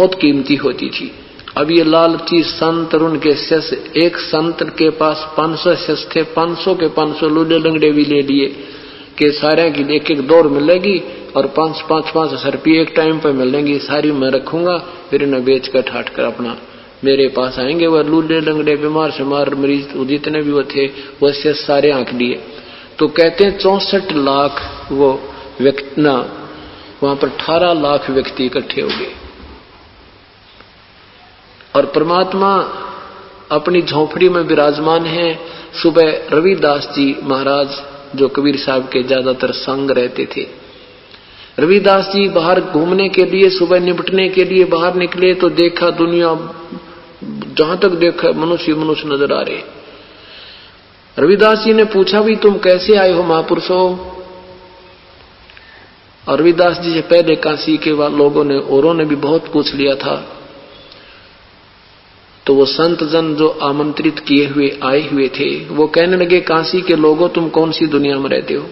बहुत कीमती होती थी। अब ये लालची संत और उनके शिष्य, एक संत के पास 500 शिष्य थे, 500 के 500 लूले लंगड़े भी ले लिए कि सारे की एक एक दौड़ मिलेगी और 5,000 रुपये एक टाइम पर मिलेंगी, सारी मैं रखूंगा, फिर इन्हें बेच कर ठाट कर अपना मेरे पास आएंगे। वह लूले लंगड़े बीमार शेमार मरीज जितने भी वो थे वो शिष्य सारे आंक लिए। तो कहते हैं 64 लाख वो व्यक्ति ना, वहां पर 18 लाख व्यक्ति इकट्ठे हो गए और परमात्मा अपनी झोंपड़ी में विराजमान है। सुबह रविदास जी महाराज जो कबीर साहब के ज्यादातर संग रहते थे, रविदास जी बाहर घूमने के लिए सुबह निपटने के लिए बाहर निकले तो देखा दुनिया जहां तक देखा मनुष्य मनुष्य नजर आ रहे। रविदास जी ने पूछा भी तुम कैसे आए हो महापुरुषों? और रविदास जी से पहले काशी के लोगों ने औरों ने भी बहुत पूछ लिया था। तो वो संत जन जो आमंत्रित किए हुए आए हुए थे वो कहने लगे काशी के लोगों तुम कौन सी दुनिया में रहते हो,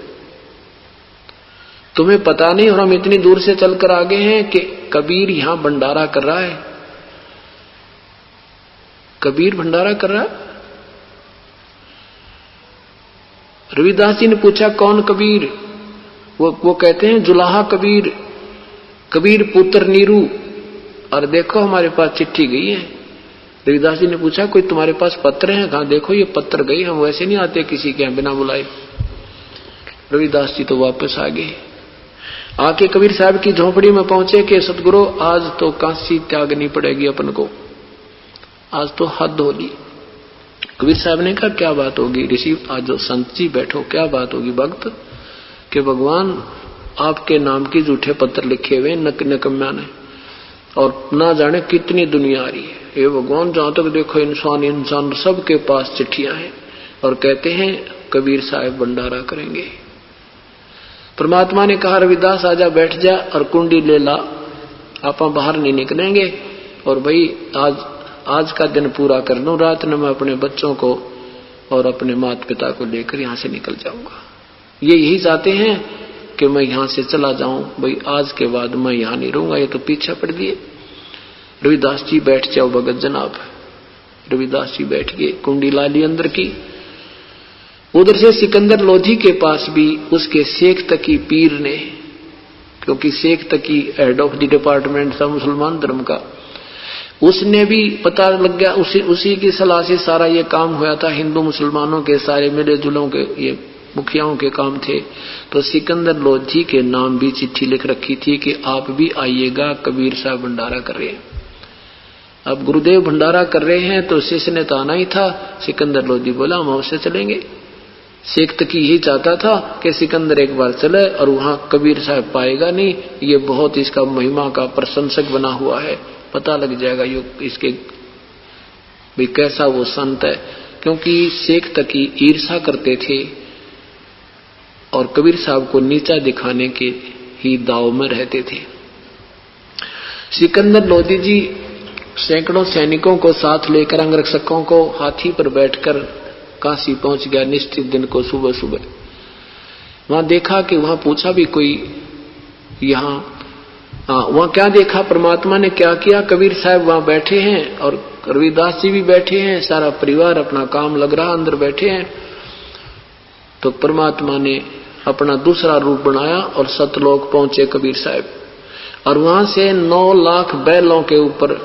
तुम्हें पता नहीं और हम इतनी दूर से चलकर आ गए हैं कि कबीर यहां भंडारा कर रहा है। कबीर भंडारा कर रहा है? रविदास जी ने पूछा कौन कबीर? वो कहते हैं जुलाहा कबीर, कबीर पुत्र नीरू। और देखो हमारे पास चिट्ठी गई है। रविदास जी ने पूछा कोई तुम्हारे पास पत्र है? कहा देखो ये पत्र गई, हम वैसे नहीं आते किसी के बिना बुलाए। रविदास जी तो वापस आ गए, आके कबीर साहब की झोंपड़ी में पहुंचे कि सतगुरु आज तो काशी त्यागनी पड़ेगी अपन को, आज तो हद होगी। कबीर साहब ने कहा क्या बात होगी ऋषि? आज जो संत जी बैठो, क्या बात होगी भक्त? कि भगवान आपके नाम की झूठे पत्र लिखे हुए नकम्या ने और ना जाने कितनी दुनिया आ रही है। ये भगवान जहां तक देखो इंसान सबके पास चिट्ठियां हैं और कहते हैं कबीर साहब भंडारा करेंगे। परमात्मा ने कहा रविदास आजा बैठ जा और कुंडी ले ला, आप बाहर नहीं निकलेंगे और भाई आज का दिन पूरा कर लूं, रात में मैं अपने बच्चों को और अपने माता पिता को लेकर यहां से निकल जाऊंगा। ये यही चाहते हैं कि मैं यहां से चला जाऊं, भाई आज के बाद मैं यहां नहीं रहूंगा, ये तो पीछे पड़ दिए। रविदास जी बैठ जाओ भगत जनाब। रविदास जी बैठ गए, कुंडी ला ली अंदर की। उधर से सिकंदर लोधी के पास भी उसके शेख तकी पीर ने, क्योंकि शेख तकी हेड ऑफ द डिपार्टमेंट था मुसलमान धर्म का, उसने भी पता लग गया, उसी की सलाह से सारा ये काम हुआ था। हिंदू मुसलमानों के सारे मिले जुलों के ये मुखियाओं के काम थे। तो सिकंदर लोधी के नाम भी चिट्ठी लिख रखी थी कि आप भी आइएगा, कबीर साहब भंडारा कर रहे हैं। अब गुरुदेव भंडारा कर रहे हैं तो शिष्य ने तो आना ही था। सिकंदर लोधी बोला हम अवश्य चलेंगे। शेख तकी यही चाहता था कि सिकंदर एक बार चले और वहां कबीर साहब पाएगा नहीं, ये बहुत इसका महिमा का प्रशंसक बना हुआ है, पता लग जाएगा ये इसके भाई कैसा वो संत है। क्योंकि शेख तकी ईर्षा करते थे और कबीर साहब को नीचा दिखाने के ही दाव में रहते थे। सिकंदर लोधी जी सैकड़ों सैनिकों को साथ लेकर अंगरक्षकों को हाथी पर बैठकर काशी पहुंच गया निश्चित दिन को सुबह सुबह। वहां देखा कि वहां पूछा भी कोई वहां क्या देखा परमात्मा ने क्या किया, कबीर साहब वहां बैठे हैं और रविदास जी भी बैठे हैं, सारा परिवार अपना काम लग रहा अंदर बैठे हैं। तो परमात्मा ने अपना दूसरा रूप बनाया और सतलोक पहुंचे कबीर साहब। और वहां से 9 लाख बैलों के ऊपर,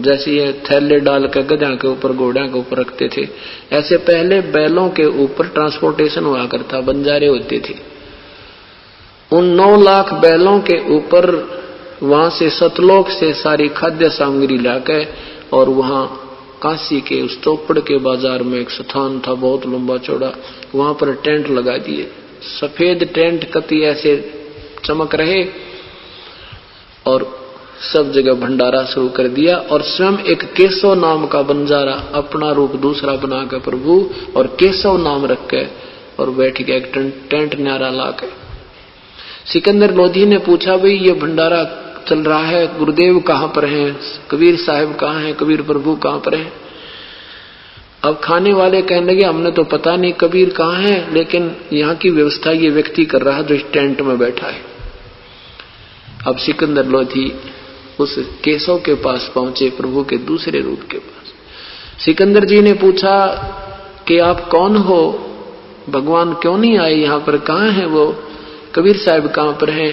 जैसे ये थैले डाल कर गधा के ऊपर घोड़ों के ऊपर रखते थे, ऐसे पहले बैलों के ऊपर ट्रांसपोर्टेशन हुआ करता, बंजारे होते थे। उन 9 लाख बैलों के ऊपर वहां से सतलोक से सारी खाद्य सामग्री लाकर और वहां काशी के उस चौपड़ के बाजार में एक स्थान था बहुत लंबा चौड़ा, वहां पर टेंट लगा दिए। सफेद टेंट कति ऐसे चमक रहे और सब जगह भंडारा शुरू कर दिया। और स्वयं एक केशव नाम का बंजारा अपना रूप दूसरा बनाकर प्रभु और केशव नाम रख के और बैठ गया एक टेंट न्यारा लाके। सिकंदर लोधी ने पूछा भाई ये भंडारा चल रहा है, गुरुदेव कहाँ पर हैं, कबीर साहब कहाँ हैं, कबीर प्रभु कहाँ पर हैं? अब खाने वाले कहने लगे हमने तो पता नहीं कबीर कहाँ है, लेकिन यहाँ की व्यवस्था ये व्यक्ति कर रहा है जो इस टेंट में बैठा है। अब सिकंदर लोधी उस केशव के पास पहुंचे, प्रभु के दूसरे रूप के पास। सिकंदर जी ने पूछा कि आप कौन हो, भगवान क्यों नहीं आए यहां पर, कहां है वो, कबीर साहब कहां पर हैं?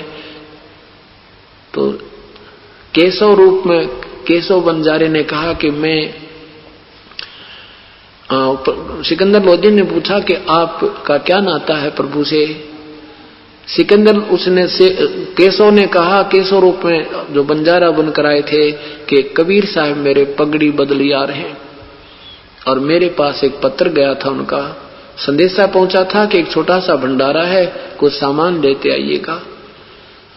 तो केशव रूप में केशव बंजारे ने कहा कि मैं सिकंदर लोधी ने पूछा कि आपका क्या नाता है प्रभु से? सिकंदर केशव ने कहा, केशव रूप में जो बंजारा बनकर आए थे, कि कबीर साहब मेरे पगड़ी बदलियार हैं और मेरे पास एक पत्र गया था, उनका संदेशा पहुंचा था कि एक छोटा सा भंडारा है, कुछ सामान लेते आइएगा।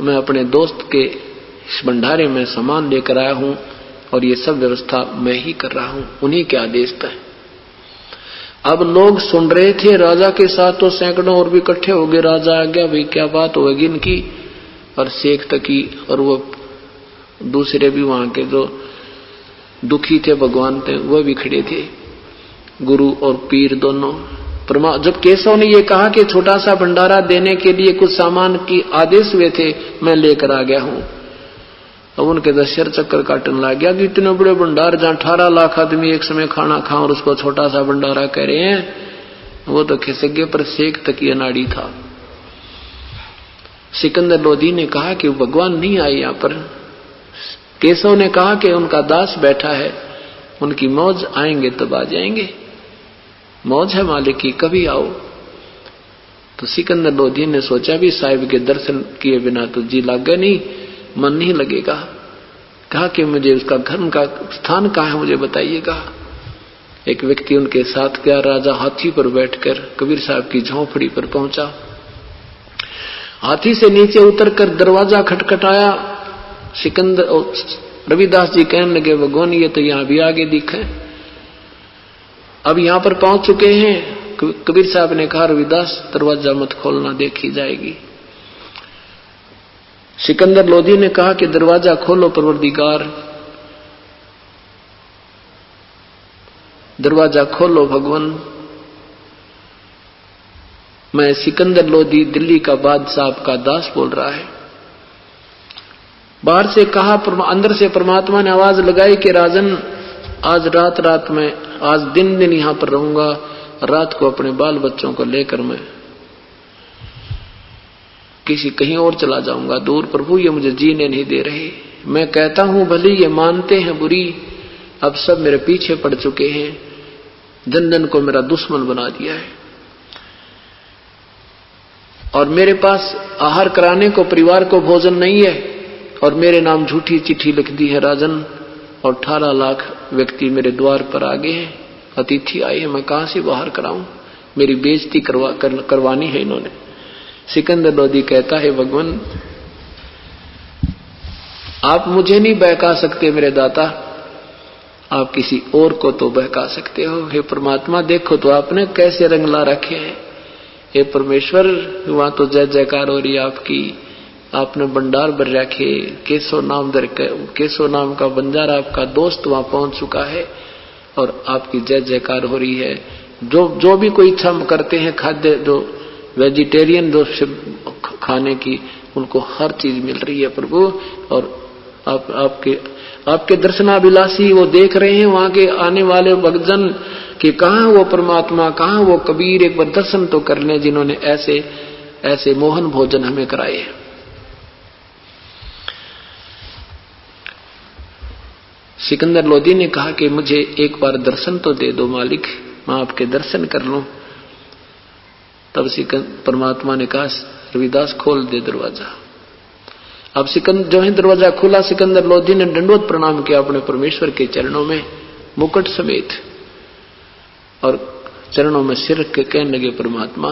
मैं अपने दोस्त के इस भंडारे में सामान लेकर आया हूं और ये सब व्यवस्था मैं ही कर रहा हूं, उन्हीं के आदेश पर। अब लोग सुन रहे थे, राजा के साथ तो सैकड़ों और भी इकट्ठे हो गए। राजा आ गया, भाई क्या बात होगी इनकी? और शेख तकी और वो दूसरे भी वहां के जो दुखी थे भगवान थे, वह भी खड़े थे, गुरु और पीर दोनों। जब केशव ने ये कहा कि छोटा सा भंडारा देने के लिए कुछ सामान की आदेश हुए थे, मैं लेकर आ गया हूं, अब उनके दशर चक्कर काटने लग गया कि इतने बड़े भंडार जहां 18 लाख आदमी एक समय खाना खा और उसको छोटा सा भंडारा कह रहे हैं, वो तो खिसक पर शेख तकी अनाड़ी था। सिकंदर लोधी ने कहा कि भगवान नहीं आए यहां पर। केशव ने कहा कि उनका दास बैठा है, उनकी मौज, आएंगे तब आ जाएंगे, मौज है मालिक की, कभी आओ। तो सिकंदर लोधी ने सोचा भी साहिब के दर्शन किए बिना तो जी लागे नहीं, मन नहीं लगेगा। कहा कि मुझे उसका घर का स्थान कहाँ है, मुझे बताइएगा। एक व्यक्ति उनके साथ गया। राजा हाथी पर बैठकर कबीर साहब की झोंपड़ी पर पहुंचा। हाथी से नीचे उतरकर दरवाजा खटखटाया। सिकंदर रविदास जी कहने लगे, भगवान ये तो यहां भी आगे दिखे, अब यहां पर पहुंच चुके हैं। कबीर साहब ने कहा, रविदास दरवाजा मत खोलना, देखी जाएगी। सिकंदर लोधी ने कहा कि दरवाजा खोलो परवरदिगार, दरवाजा खोलो भगवान। मैं सिकंदर लोधी दिल्ली का बादशाह का दास बोल रहा है। बाहर से कहा, अंदर से परमात्मा ने आवाज लगाई कि राजन, आज रात में, आज दिन यहां पर रहूंगा, रात को अपने बाल बच्चों को लेकर मैं किसी कहीं और चला जाऊंगा दूर। प्रभु ये मुझे जीने नहीं दे रहे। मैं कहता हूं भली, ये मानते हैं बुरी। अब सब मेरे पीछे पड़ चुके हैं, जन जन को मेरा दुश्मन बना दिया है और मेरे पास आहार कराने को परिवार को भोजन नहीं है और मेरे नाम झूठी चिट्ठी लिख दी है राजन, और 18 लाख व्यक्ति मेरे द्वार पर आ गए हैं, अतिथि आए हैं, मैं कहां से बाहर कराऊं? मेरी बेइज्जती करवानी है इन्होंने। सिकंदर लोधी कहता है, भगवान आप मुझे नहीं बहका सकते मेरे दाता, आप किसी और को तो बहका सकते हो। हे परमात्मा, देखो तो आपने कैसे रंग ला रखे हैं। हे परमेश्वर, वहां तो जय जयकार हो रही है आपकी, आपने भंडार भर रखे। केशव नाम का बंजारा आपका दोस्त वहां पहुंच चुका है और आपकी जय जयकार हो रही है। जो भी कोई इच्छा करते हैं, खाद्य जो वेजिटेरियन जो खाने की, उनको हर चीज मिल रही है प्रभु। और आपके दर्शनाभिलाषी वो देख रहे हैं वहां के आने वाले भक्तजन कि कहां वो परमात्मा, कहां वो कबीर, एक बार दर्शन तो कर लें जिन्होंने ऐसे ऐसे मोहन भोजन हमें कराए हैं। सिकंदर लोधी ने कहा कि मुझे एक बार दर्शन तो दे दो मालिक, मैं आपके दर्शन कर लूं। तब परमात्मा ने कहा, रविदास खोल दे दरवाजा। अब जो है दरवाजा खुला, सिकंदर लोधी ने दंडवत प्रणाम किया अपने परमेश्वर के चरणों में मुकुट समेत और चरणों में सिर के कहने लगे, परमात्मा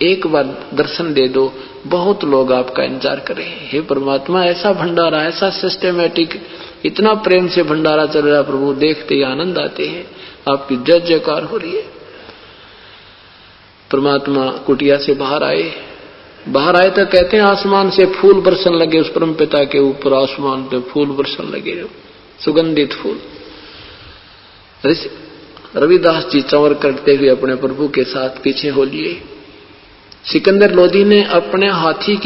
एक बार दर्शन दे दो, बहुत लोग आपका इंतजार कर रहे हैं। हे परमात्मा, ऐसा भंडारा, ऐसा सिस्टमेटिक, इतना प्रेम से भंडारा चल रहा प्रभु, देखते ही आनंद आते हैं, आपकी जय जयकार हो रही है। परमात्मा कुटिया से बाहर आए तो कहते हैं आसमान से फूल बरसन लगे, उस परम पिता के ऊपर आसमान पे फूल बरसन लगे, सुगंधित फूल। रविदास जी चंवर करते हुए अपने प्रभु के साथ पीछे हो लिए सिकंदर लोधी ने अपने हाथी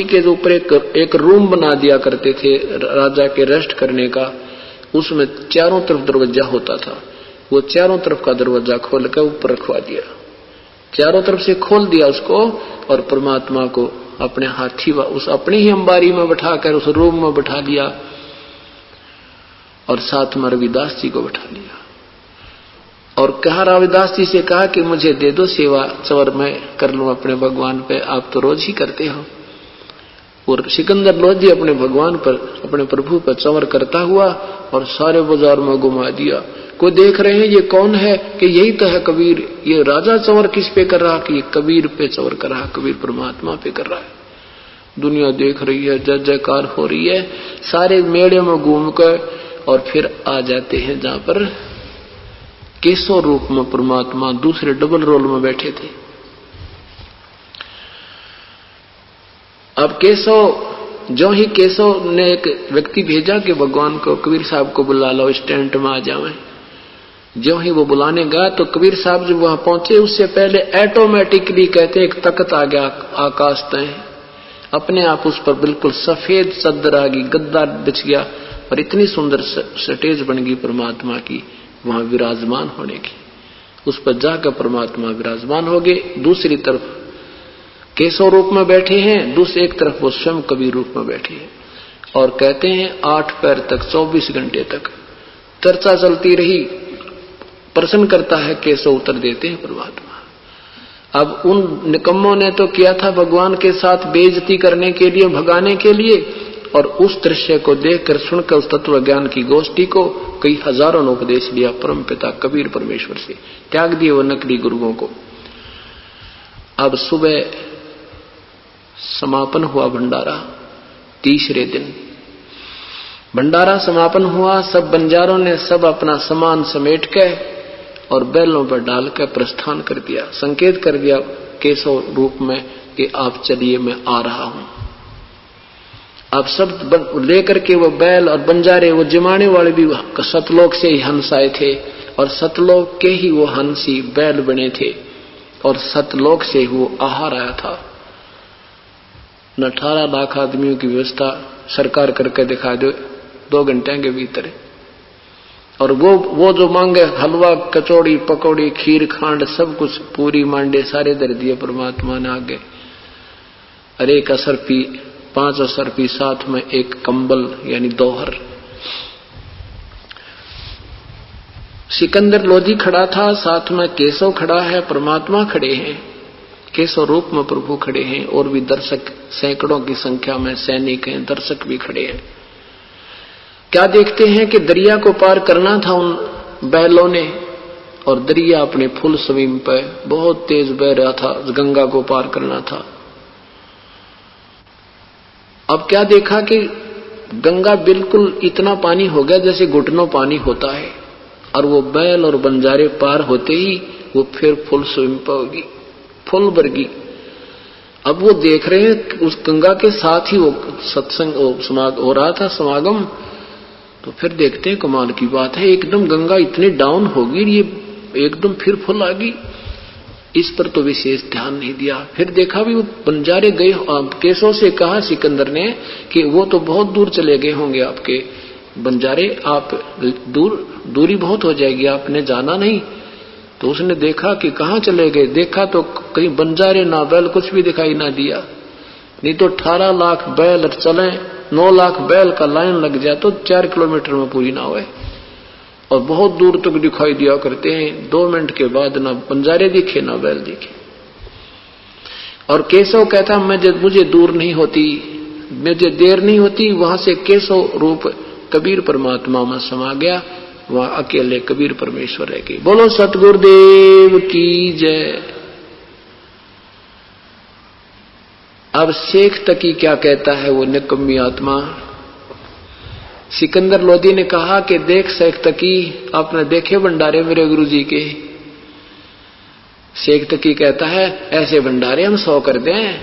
के ऊपर एक रूम बना दिया करते थे राजा के रेस्ट करने का। उसमें चारों तरफ दरवाजा होता था, वो चारों तरफ का दरवाजा खोल कर ऊपर रखवा दिया, चारों तरफ से खोल दिया उसको, और परमात्मा को अपने हाथी उस अपनी ही अंबारी में बैठाकर उस रूम में बैठा दिया, और साथ में रविदास जी को बैठा लिया। और कहा, रविदास जी से कहा कि मुझे दे दो सेवा, चवर मैं कर लूं अपने भगवान पे, आप तो रोज ही करते हो। और सिकंदर लोधी अपने भगवान पर, अपने प्रभु पर चवर करता हुआ और सारे बाजार में घुमा दिया। कोई देख रहे हैं ये कौन है, कि यही तो है कबीर। ये राजा चवर किस पे कर रहा, कि ये कबीर पे चवर कर रहा, कबीर परमात्मा पे कर रहा है। दुनिया देख रही है, जय जयकार हो रही है, सारे मेले में घूमकर, और फिर आ जाते हैं जहां पर केशव रूप में परमात्मा दूसरे डबल रोल में बैठे थे। अब जो ही केशव ने एक व्यक्ति भेजा कि भगवान को, कबीर साहब को बुला लो, इस टेंट में आ जाए। जो ही वो बुलाने गया तो कबीर साहब जब वहां पहुंचे, उससे पहले ऑटोमेटिकली कहते एक तख्त आ गया आकाश तय, अपने आप उस पर बिल्कुल सफेद चद्दर आ गई, गद्दा बिछ गया, और इतनी सुंदर स्टेज बन गई परमात्मा की वहां विराजमान होने की। उस पर जाकर परमात्मा विराजमान हो गए। दूसरी तरफ केशव रूप में बैठे हैं, दूसरी एक तरफ वो स्वयं कबीर रूप में बैठे हैं, और कहते हैं 8 पैर तक 24 घंटे तक चर्चा चलती रही। प्रश्न करता है केशव, उत्तर देते हैं परमात्मा। अब उन निकम्मों ने तो किया था भगवान के साथ बेइज्जती करने के लिए, भगाने के लिए, और उस दृश्य को देखकर, सुनकर उस तत्व ज्ञान की गोष्ठी को कई हजारों ने उपदेश लिया परम पिता कबीर परमेश्वर से, त्याग दिए वो नकली गुरुओं को। अब सुबह समापन हुआ भंडारा, तीसरे दिन भंडारा समापन हुआ। सब बंजारों ने सब अपना सामान समेट के और बैलों पर डालकर प्रस्थान कर दिया, संकेत कर दिया केशव रूप में कि आप चलिए, मैं आ रहा हूं। अब सब लेकर के वो बैल और बंजारे, वो जिमाने वाले भी सतलोक से ही हंस आए थे, और सतलोक के ही वो हंसी बैल बने थे, और सतलोक से वो आहार आया था। 18 लाख आदमियों की व्यवस्था सरकार करके दिखा दो 2 घंटे के भीतर, और वो जो मांगे हलवा, कचौड़ी, पकौड़ी, खीर, खांड, सब कुछ, पूरी मांडे सारे दर दिए परमात्मा ने आगे। अरे 1 असरफी, 5 असरफी, साथ में एक कंबल यानी दोहर। सिकंदर लोधी खड़ा था, साथ में केशव खड़ा है, परमात्मा खड़े हैं, केशव रूप में प्रभु खड़े हैं, और भी दर्शक सैकड़ों की संख्या में सैनिक हैं, दर्शक भी खड़े हैं। क्या देखते हैं कि दरिया को पार करना था उन बैलों ने, और दरिया अपने फुल स्विंग पर बहुत तेज बह रहा था, गंगा को पार करना था। अब क्या देखा कि गंगा बिल्कुल इतना पानी हो गया जैसे घुटनों पानी होता है, और वो बैल और बंजारे पार होते ही वो फिर फुल स्विंग पर होगी, फुल भरगी। अब वो देख रहे हैं उस गंगा के साथ ही वो सत्संग हो रहा था, समागम। तो फिर देखते हैं कमाल की बात है, एकदम गंगा इतनी डाउन होगी, ये एकदम फिर फुल आ गई। इस पर तो विशेष ध्यान नहीं दिया। फिर देखा भी वो बंजारे गए, केशव से कहा सिकंदर ने कि वो तो बहुत दूर चले गए होंगे आपके बंजारे, आप दूरी बहुत हो जाएगी, आपने जाना नहीं। तो उसने देखा कि कहाँ चले गए, देखा तो कहीं बंजारे ना बैल कुछ भी दिखाई ना दिया। नहीं तो 18 लाख बैल चले, 9 लाख बैल का लाइन लग जाए तो 4 किलोमीटर में पूरी ना होए, और बहुत दूर तक दिखाई दिया करते हैं। 2 मिनट के बाद ना बंजारे दिखे ना बैल दिखे। और केशव कहता मुझे दूर नहीं होती, मुझे देर नहीं होती। वहां से केशव रूप कबीर परमात्मा में समा गया, वहां अकेले कबीर परमेश्वर रह गए। बोलो सतगुरुदेव की जय। अब शेख तकी क्या कहता है वो निकम्मी आत्मा। सिकंदर लोधी ने कहा कि देख शेख तकी, आपने देखे भंडारे मेरे गुरुजी के। शेख तकी कहता है ऐसे भंडारे हम 100 कर दें।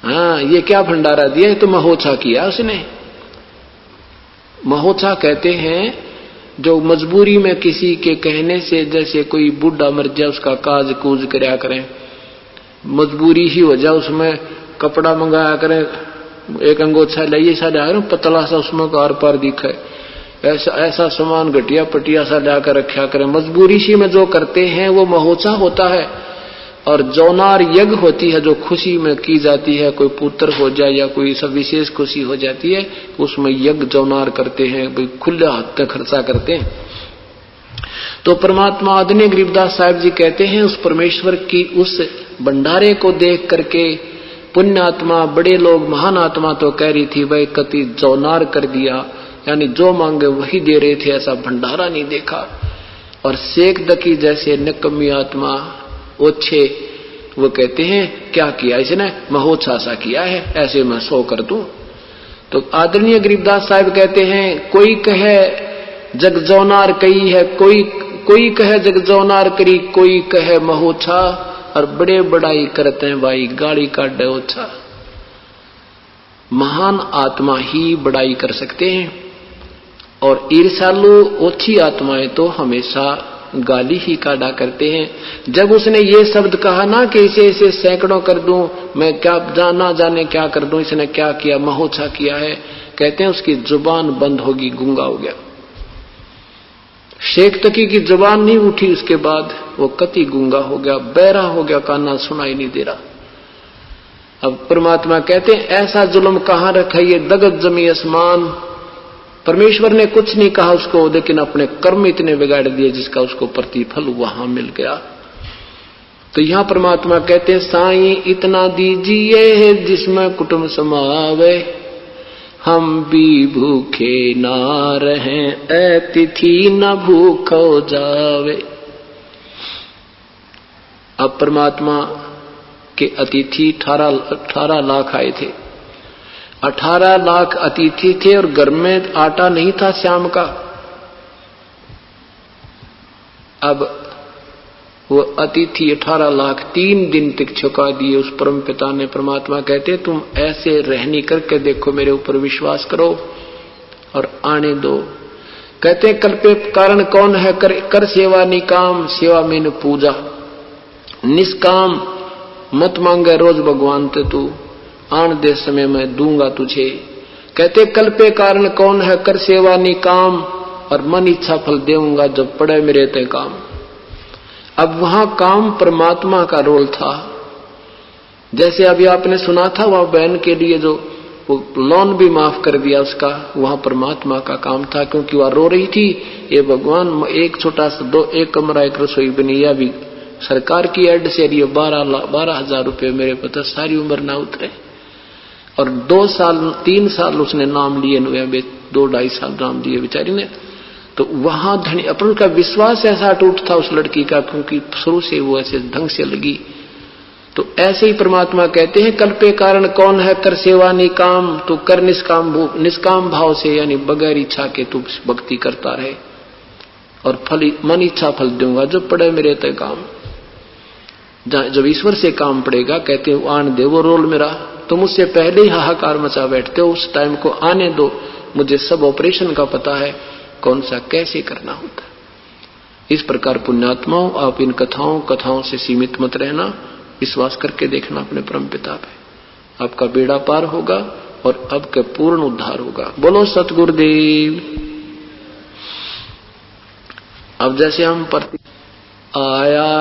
हाँ, ये क्या भंडारा दिया, ये तो महोत्सा किया उसने। महोत्सा कहते हैं जो मजबूरी में किसी के कहने से, जैसे कोई बूढ़ा मर जाए उसका काज कूज करया करें, मजबूरी ही हो जाए, उसमें कपड़ा मंगाया करें, एक अंगोछा लाइए सा लिया पतला सा, उसमें कार पार दिखे, ऐसा सामान घटिया पटिया सा लाकर रखा करें। मजबूरी सी में जो करते हैं वो महोत्सा होता है। और जौनार यज्ञ होती है जो खुशी में की जाती है, कोई पुत्र हो जाए या कोई सब विशेष खुशी हो जाती है, उसमें यज्ञ जौनार करते हैं, भाई खुले हाथ में खर्चा करते हैं। तो परमात्मा आदरणीय गरीबदास साहिब जी कहते हैं उस परमेश्वर की उस भंडारे को देख करके पुण्य आत्मा, बड़े लोग, महान आत्मा तो कह रही थी भाई कति जौनार कर दिया, यानी जो मांगे वही दे रहे थे, ऐसा भंडारा नहीं देखा। और शेख दकी जैसे निकम्मी आत्मा ओछे, वो कहते हैं क्या किया इसने, महोत्सा सा किया है, ऐसे मैं 100 कर दूं। तो आदरणीय गरीबदास साहिब कहते हैं कोई कहे जग जौनार कही है, कोई कहे जग जौनार करी, कोई कहे महोत्सा, और बड़े बड़ाई करते हैं भाई गाड़ी काट दे ओछा। महान आत्मा ही बड़ाई कर सकते हैं, और ईर्ष्यालु ओछी आत्माएं तो हमेशा गाली ही काटा करते हैं। जब उसने ये शब्द कहा ना कि इसे सैकड़ों कर दूं, मैं क्या जाना जाने क्या कर दूं, इसने क्या किया, महोत्सा किया है, कहते हैं उसकी जुबान बंद होगी, गूंगा हो गया। शेख तकी की जुबान नहीं उठी, उसके बाद वो कति गूंगा हो गया, बहरा हो गया, काना सुनाई नहीं दे रहा। अब परमात्मा कहते हैं ऐसा जुल्म कहां रखा, ये दगत जमी आसमान। परमेश्वर ने कुछ नहीं कहा उसको, लेकिन अपने कर्म इतने बिगाड़ दिए जिसका उसको प्रतिफल वहां मिल गया। तो यहां परमात्मा कहते हैं साईं इतना दीजिए जिसमें कुटुंब समावे, हम भी भूखे ना रहें, अतिथि न भूखो जावे। अब परमात्मा के अतिथि 18 लाख आए थे, 18 लाख अतिथि थे, और घर में आटा नहीं था शाम का। अब वो अतिथि 18 लाख 3 दिन तक चुका दिए उस परम पिता ने। परमात्मा कहते तुम ऐसे रहनी करके देखो, मेरे ऊपर विश्वास करो और आने दो। कहते कल्पे कारण कौन है, कर सेवा निकाम, सेवा में न पूजा, निष्काम मत मांगे रोज भगवान ते तू, आन दे समय मैं दूंगा तुझे। कहते कल्पे कारण कौन है, कर सेवा निकाम, और मन इच्छा फल देऊंगा जब पड़े मेरे ते काम। अब वहां काम परमात्मा का रोल था। जैसे अभी आपने सुना था वहां बहन के लिए जो वो लोन भी माफ कर दिया उसका, वहां परमात्मा का काम था, क्योंकि वह रो रही थी ये भगवान एक छोटा सा एक कमरा एक रसोई बनी, या भी सरकार की एड से 12,000 रुपये मेरे पता सारी उम्र ना उतरे। और 3 साल उसने नाम लिए, 2-2.5 साल नाम दिए बेचारी ने। तो वहां धनी अपन का विश्वास ऐसा टूट था उस लड़की का, क्योंकि शुरू से वो ऐसे ढंग से लगी। तो ऐसे ही परमात्मा कहते हैं कल्पे कारण कौन है, कर सेवा निकाम, तो कर निष्काम भाव से, यानी बगैर इच्छा के तू भक्ति करता रहे, और फल मन इच्छा फल दूंगा जब पड़े मेरे तय काम। जब ईश्वर से काम पड़ेगा कहते हो आन दे वो रोल मेरा, तुम उससे पहले ही हाहाकार मचा बैठते हो, उस टाइम को आने दो, मुझे सब ऑपरेशन का पता है, कौन सा कैसे करना होता है। इस प्रकार पुण्यात्माओं आप इन कथाओं से सीमित मत रहना, विश्वास करके देखना अपने परम पिता पे, आपका बेड़ा पार होगा और आपका पूर्ण उद्धार होगा। बोलो सतगुरुदेव। अब जैसे हम आया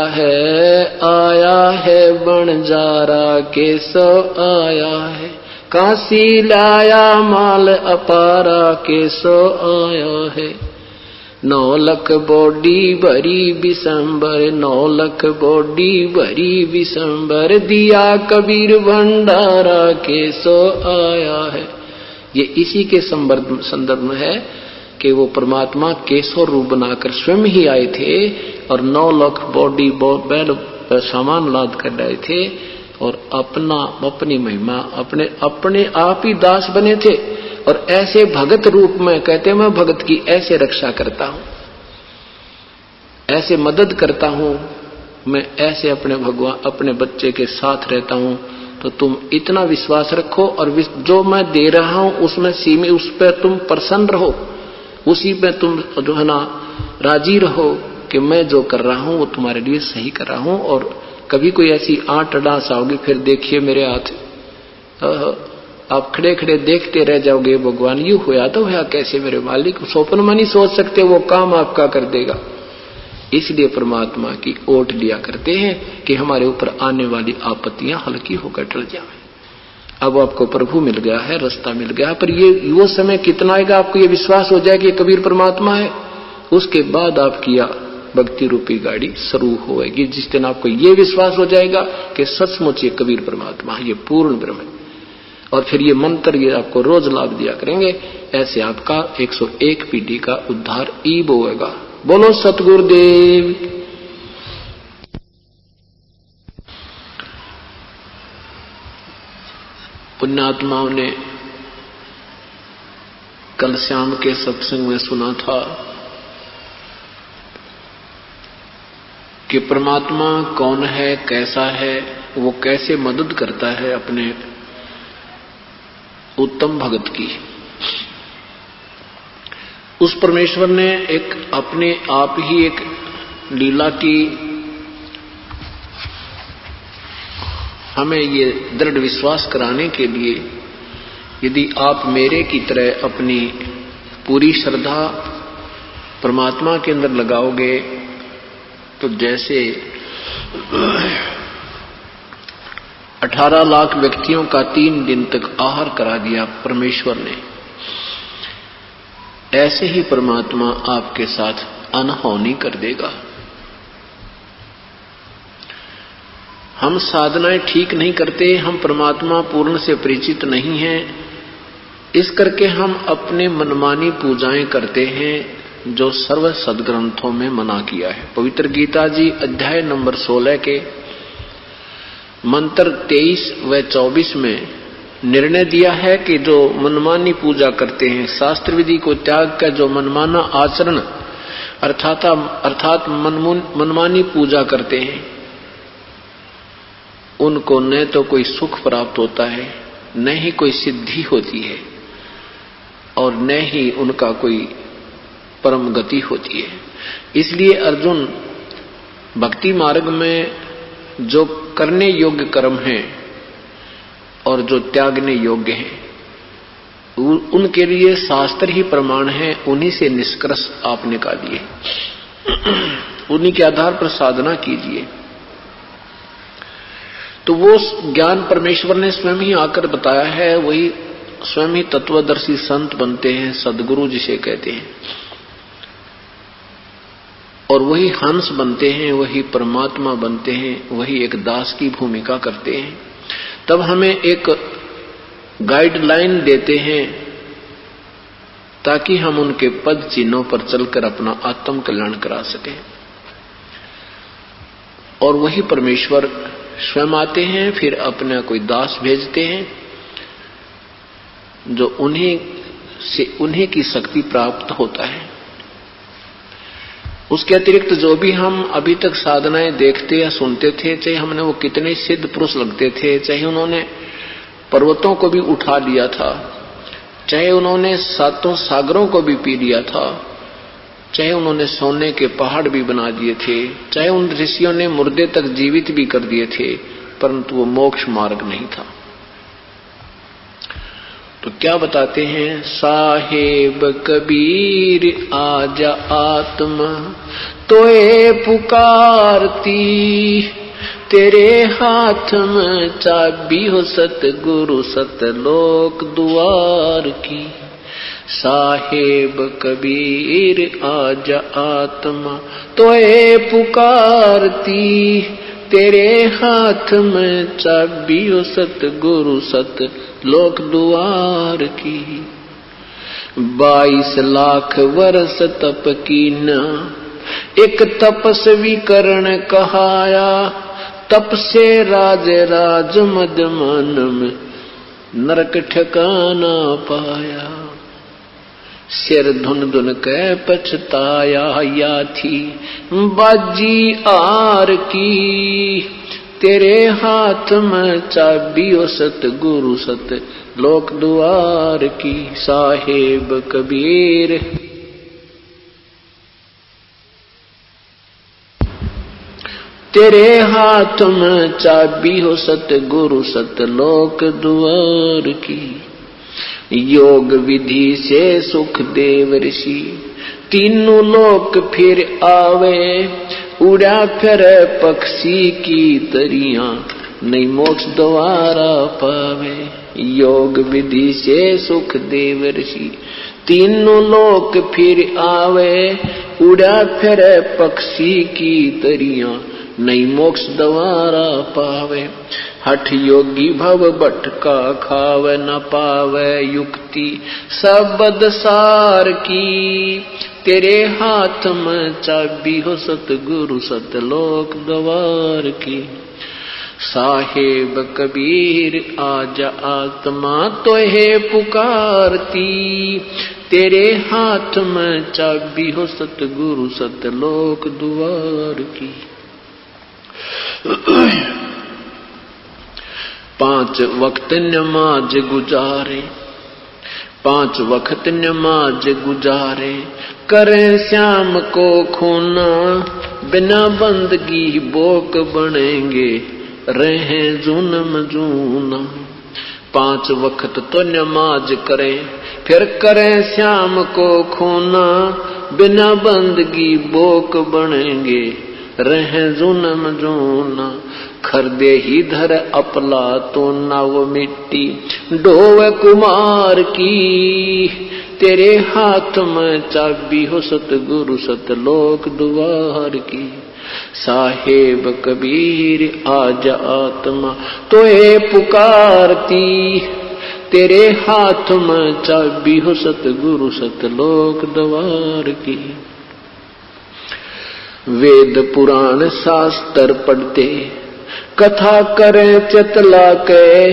है बंजारा केसो आया है, काशी लाया माल अपारा केसो आया है, 9 लाख बॉडी भरी बिसंबर, 9 लाख बॉडी भरी बिसंबर, दिया कबीर भंडारा केसो आया है। ये इसी के संदर्भ में है कि वो परमात्मा केसो रूप बनाकर स्वयं ही आए थे और 9 लाख बॉडी बैल सामान लाद कर लाए थे, और अपनी महिमा अपने आप ही दास बने थे। और ऐसे भगत रूप में कहते मैं भगत की ऐसे रक्षा करता हूं, ऐसे मदद करता हूं, मैं ऐसे अपने बच्चे के साथ रहता हूं। तो तुम इतना विश्वास रखो, और जो मैं दे रहा हूं उसमें उस पर तुम प्रसन्न रहो, उसी पे तुम जो है ना राजी रहो कि मैं जो कर रहा हूं वो तुम्हारे लिए सही कर रहा हूं, और कभी कोई ऐसी आंट डांस आओगी फिर देखिए मेरे हाथ, आप खड़े खड़े देखते रह जाओगे, भगवान यूं होया तो होया कैसे मेरे मालिक, स्वप्न में नहीं सोच सकते वो काम आपका कर देगा। इसलिए परमात्मा की ओट लिया करते हैं कि हमारे ऊपर आने वाली आपत्तियां हल्की होकर टल जाए। अब आपको प्रभु मिल गया है, रास्ता मिल गया है, पर ये वो समय कितना आएगा आपको ये विश्वास हो जाए कि कबीर परमात्मा है, उसके बाद आपकी भक्ति रूपी गाड़ी शुरू होगी। जिस दिन आपको ये विश्वास हो जाएगा कि सचमुच ये कबीर परमात्मा है, ये पूर्ण ब्रह्म है, और फिर ये मंत्र ये आपको रोज लाभ दिया करेंगे, ऐसे आपका 101 पीढ़ी का उद्धार ईब होगा। बोलो सतगुरुदेव। पुण्यात्माओं ने कल शाम के सत्संग में सुना था कि परमात्मा कौन है, कैसा है, वो कैसे मदद करता है अपने उत्तम भगत की। उस परमेश्वर ने एक अपने आप ही एक लीला की, हमें ये दृढ़ विश्वास कराने के लिए, यदि आप मेरे की तरह अपनी पूरी श्रद्धा परमात्मा के अंदर लगाओगे तो जैसे 18 लाख व्यक्तियों का 3 दिन तक आहार करा दिया परमेश्वर ने, ऐसे ही परमात्मा आपके साथ अनहोनी कर देगा। हम साधनाएं ठीक नहीं करते, हम परमात्मा पूर्ण से परिचित नहीं हैं, इस करके हम अपने मनमानी पूजाएं करते हैं जो सर्व सदग्रंथों में मना किया है। पवित्र गीता जी अध्याय नंबर 16 के मंत्र 23 व 24 में निर्णय दिया है कि जो मनमानी पूजा करते हैं, शास्त्र विधि को त्याग कर जो मनमाना आचरण अर्थात मनमानी पूजा करते हैं, उनको न तो कोई सुख प्राप्त होता है, न ही कोई सिद्धि होती है, और न ही उनका कोई परम गति होती है। इसलिए अर्जुन भक्ति मार्ग में जो करने योग्य कर्म हैं और जो त्यागने योग्य हैं, उनके लिए शास्त्र ही प्रमाण है, उन्हीं से निष्कर्ष आप निकालिए, उन्हीं के आधार पर साधना कीजिए। तो वो ज्ञान परमेश्वर ने स्वयं ही आकर बताया है, वही स्वयं ही तत्वदर्शी संत बनते हैं, सदगुरु जिसे कहते हैं, और वही हंस बनते हैं, वही परमात्मा बनते हैं, वही एक दास की भूमिका करते हैं। तब हमें एक गाइडलाइन देते हैं ताकि हम उनके पद चिन्हों पर चलकर अपना आत्म कल्याण करा सकें। और वही परमेश्वर स्वयं आते हैं, फिर अपना कोई दास भेजते हैं जो उन्हीं की शक्ति प्राप्त होता है। उसके अतिरिक्त जो भी हम अभी तक साधनाएं देखते या सुनते थे, चाहे हमने वो कितने सिद्ध पुरुष लगते थे, चाहे उन्होंने पर्वतों को भी उठा लिया था, चाहे उन्होंने 7 सागरों को भी पी लिया था, चाहे उन्होंने सोने के पहाड़ भी बना दिए थे, चाहे उन ऋषियों ने मुर्दे तक जीवित भी कर दिए थे, परंतु वो मोक्ष मार्ग नहीं था। तो क्या बताते हैं, साहेब कबीर आजा आत्मा तोए पुकारती, तेरे हाथ में चाबी हो सतगुरु सतलोक द्वार की। साहेब कबीर आजा आत्मा तोए पुकारती, तेरे हाथ में चाबी हो सतगुरु सत लोक द्वार की। 22 लाख वर्ष तप कीना, एक तपस्वी करण कहाया, तप से राज मद मन में नरक ठिकाना पाया। सिर धुन धुन कै पछताया, या थी बाजी आर की, तेरे हाथ में चाबी ओ सतगुरु सत लोक द्वार की। साहेब कबीर तेरे हाथ में चाबी हो सतगुरु सतलोक द्वार की। योग विधि से सुख देव ऋषि तीनों लोक फिर आवे, उड़ा फिर पक्षी की तरियां नहीं मोक्ष द्वारा पावे। योग विधि से सुख देव ऋषि तीनों लोक फिर आवे, उड़ा फिर पक्षी की तरियां नहीं मोक्ष द्वारा पावे। हठ योगी भव भटका खावे न पावे युक्ति सबद सार की। तेरे हाथ में चाबी हो सतगुरु सतलोक द्वार की। साहेब कबीर आज आत्मा तो है पुकारती, तेरे हाथ में चाबी हो सतगुरु सतलोक द्वार की। 5 वक्त नमाज गुजारे, 5 वक्त नमाज गुजारे, करें श्याम को खूना, बिना बंदगी बोक बनेंगे रहे जुनम जूना। 5 वक्त तो नमाज करें, फिर करें श्याम को खूना, बिना बंदगी बोक बनेंगे रहे जुनम जूना। खरदे ही धर अपला तो नव मिट्टी डोवे कुमार की। तेरे हाथ में चाबी हो सतगुरु सतलोक द्वार की। साहेब कबीर आज आत्मा तोहे पुकारती, तेरे हाथ में चाबी हो सतगुरु सतलोक द्वार की। वेद पुराण शास्त्र पढ़ते, कथा करें चतला के,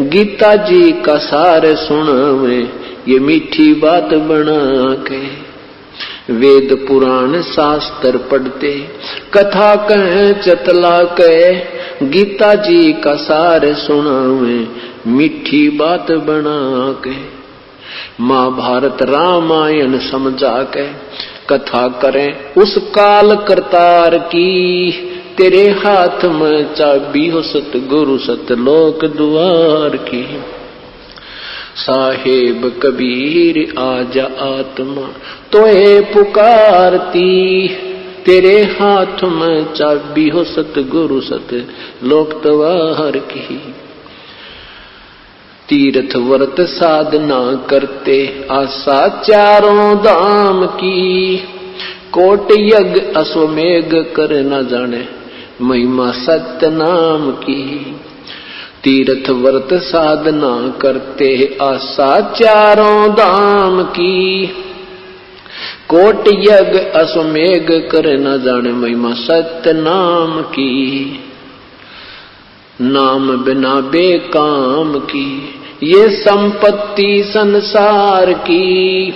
गीता जी का सार सुनावे ये मीठी बात बना के। वेद पुराण शास्त्र पढ़ते, कथा कहें चतला के, गीता जी का सार सुनावे मीठी बात बना के। महाभारत रामायण समझा के, कथा करें उस काल करतार की। तेरे हाथ में चाबी हो सतगुरु सतलोक द्वार की। साहेब कबीर आजा आत्मा तोहे पुकारती, तेरे हाथ में चाबी हो सतगुरु सतलोक द्वार की। तीर्थ व्रत साधना करते, आशा चारों धाम की। कोट यज्ञ अश्वमेघ कर न जाने, महिमा सत्य नाम की। तीर्थ व्रत साधना करते, आशा चारों धाम की। कोट यज्ञ अश्वमेघ कर न जाने, महिमा सत्य नाम की। नाम बिना बेकाम की ये संपत्ति संसार की।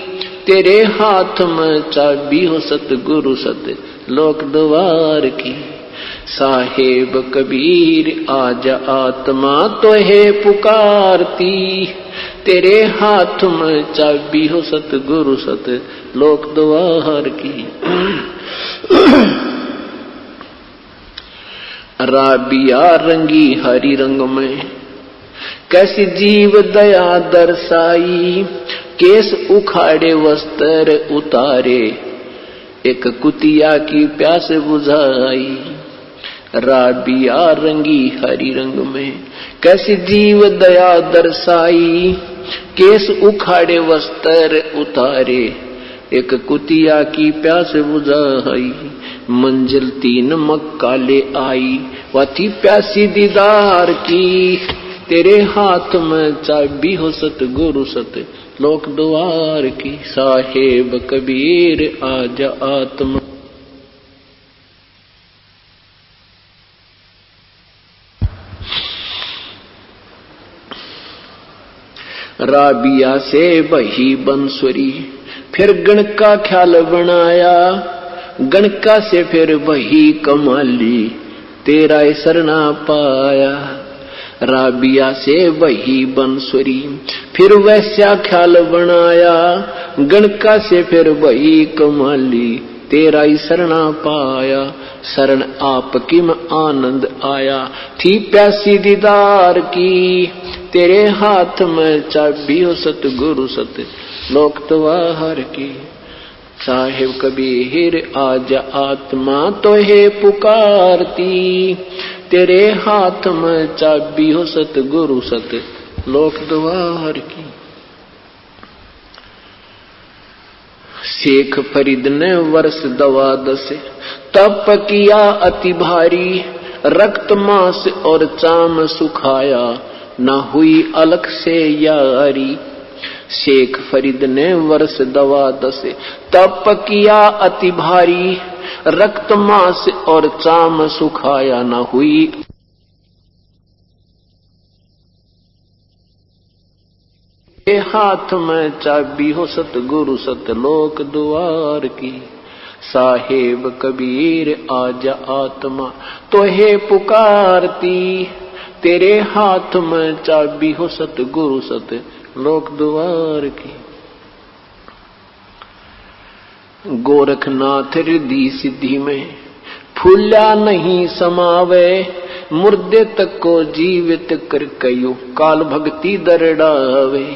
तेरे हाथ में चाबी हो सतगुरु सतलोक द्वार की। साहेब कबीर आज आत्मा तोहे पुकारती, तेरे हाथ में चाबी हो सतगुरु सतलोक द्वार की। राबिया रंगी हरी रंग में, कैसी जीव दया दर्शाई। केस उखाड़े वस्त्र उतारे, एक कुतिया की प्यास बुझाई। राबिया रंगी हरी रंग में, कैसी जीव दया दर्शाई। केस उखाड़े वस्त्र उतारे, एक कुतिया की प्यास बुझाई। मंजिल 3 मक्का ले आई, वह थी प्यासी दीदार की। तेरे हाथ में चाबी हो सतगुरु सतलोक द्वार की। साहेब कबीर आजा आत्मा राबिया से बही बंसुरी, फिर गण का ख्याल बनाया। गणका से फिर वही कमाली, तेरा सरना पाया। राबिया से वही बंसुरी, फिर वैसा ख्याल बनाया। गणका से फिर वही कमाली, तेरा सरना पाया। शरण आपकी में आनंद आया। थी प्यासी दीदार की तेरे हाथ में चाबी हो सतगुरु सत लोक द्वार की। साहिब कबीर आजा आत्मा तो है पुकारती तेरे हाथ में चाबी हो सतगुरु सत लोक द्वार की। शेख फरीद ने वर्ष दवा दसे तप किया अति भारी रक्त मांस और चाम सुखाया न हुई अलख से यारी। शेख फरीद ने वर्ष दवा दसे तप किया अति भारी रक्त मांस और चाम सुखाया न हुई। हाथ में चाबी हो सतगुरु सतलोक द्वार की। साहेब कबीर आजा आत्मा तो है पुकारती तेरे हाथ में चाबी हो सतगुरु सत लोक द्वार की। गोरखनाथ रिद्धि सिद्धि में फूला नहीं समावे मुर्दे तक को जीवित कर कयो काल भक्ति दरड़ावे।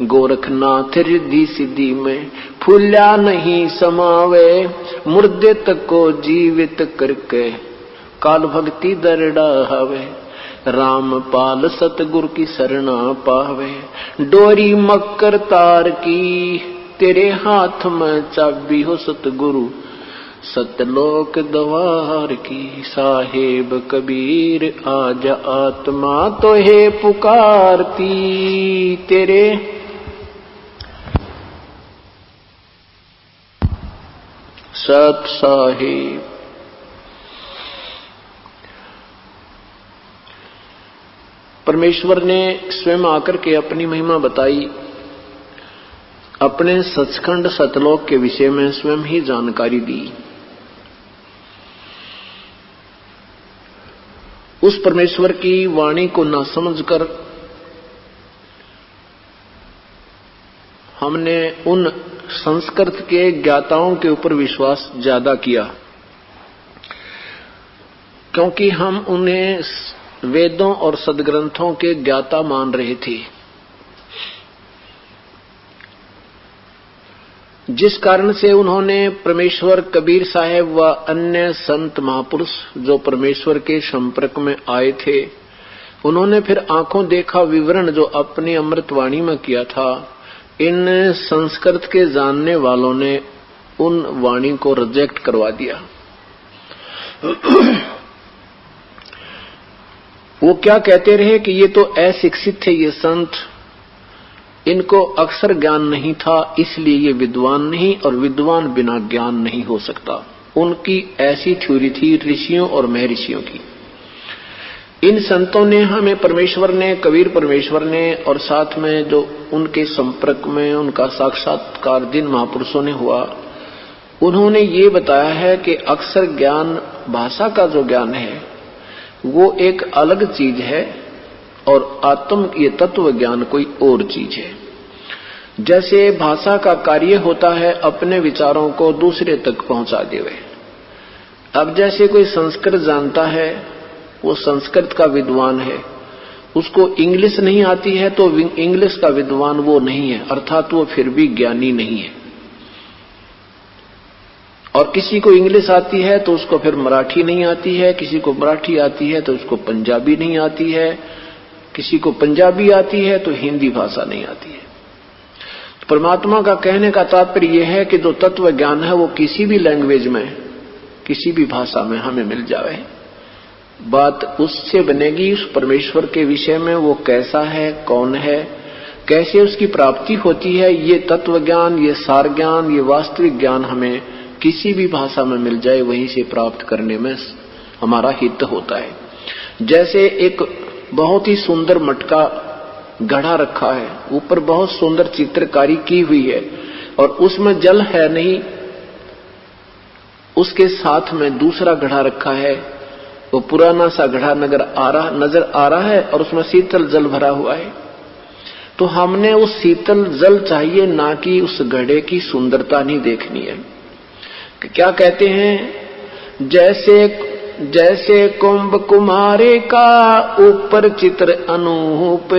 गोरखनाथ रिद्धि सिद्धि में फूला नहीं समावे मुर्दे तक को जीवित करके काल भक्ति दरड़ावे। रामपाल सतगुरु की शरणा पावे डोरी मकर तार की तेरे हाथ में चाबी हो सतगुरु सतलोक द्वार की। साहेब कबीर आजा आत्मा तो है पुकारती तेरे सत साहेब। परमेश्वर ने स्वयं आकर के अपनी महिमा बताई, अपने सचखंड सतलोक के विषय में स्वयं ही जानकारी दी। उस परमेश्वर की वाणी को न समझकर हमने उन संस्कृत के ज्ञाताओं के ऊपर विश्वास ज्यादा किया, क्योंकि हम उन्हें वेदों और सदग्रंथों के ज्ञाता मान रहे थे, जिस कारण से उन्होंने परमेश्वर कबीर साहब व अन्य संत महापुरुष जो परमेश्वर के संपर्क में आए थे, उन्होंने फिर आंखों देखा विवरण जो अपनी अमृतवाणी में किया था, इन संस्कृत के जानने वालों ने उन वाणी को रिजेक्ट करवा दिया। वो क्या कहते रहे कि ये तो अशिक्षित थे, ये संत, इनको अक्षर ज्ञान नहीं था, इसलिए ये विद्वान नहीं, और विद्वान बिना ज्ञान नहीं हो सकता। उनकी ऐसी थ्योरी थी ऋषियों और महर्षियों की। इन संतों ने हमें परमेश्वर ने, कबीर परमेश्वर ने, और साथ में जो उनके संपर्क में उनका साक्षात्कार जिन महापुरुषों ने हुआ, उन्होंने ये बताया है कि अक्षर ज्ञान, भाषा का जो ज्ञान है वो एक अलग चीज है, और आत्म ये तत्व ज्ञान कोई और चीज है। जैसे भाषा का कार्य होता है अपने विचारों को दूसरे तक पहुंचा देवे। अब जैसे कोई संस्कृत जानता है, वो संस्कृत का विद्वान है, उसको इंग्लिश नहीं आती है तो इंग्लिश का विद्वान वो नहीं है, अर्थात वो फिर भी ज्ञानी नहीं है। और किसी को इंग्लिश आती है तो उसको फिर मराठी नहीं आती है, किसी को मराठी आती है तो उसको पंजाबी नहीं आती है, किसी को पंजाबी आती है तो हिंदी भाषा नहीं आती है। तो परमात्मा का कहने का तात्पर्य यह है कि जो तत्व ज्ञान है वो किसी भी लैंग्वेज में, किसी भी भाषा में हमें मिल जाए, बात उससे बनेगी उस परमेश्वर के विषय में, वो कैसा है, कौन है, कैसे उसकी प्राप्ति होती है। ये तत्व ज्ञान, ये सार ज्ञान, ये वास्तविक ज्ञान हमें किसी भी भाषा में मिल जाए, वहीं से प्राप्त करने में हमारा हित होता है। जैसे एक बहुत ही सुंदर मटका गढ़ा रखा है, ऊपर बहुत सुंदर चित्रकारी की हुई है, और उसमें जल है नहीं, उसके साथ में दूसरा घड़ा रखा है, वो पुराना सा घड़ा नजर आ रहा है, और उसमें शीतल जल भरा हुआ है। तो हमने उस शीतल जल चाहिए, ना कि उस घड़े की सुंदरता नहीं देखनी है। क्या कहते हैं, जैसे कुंभ कुमारे का ऊपर चित्र अनूप,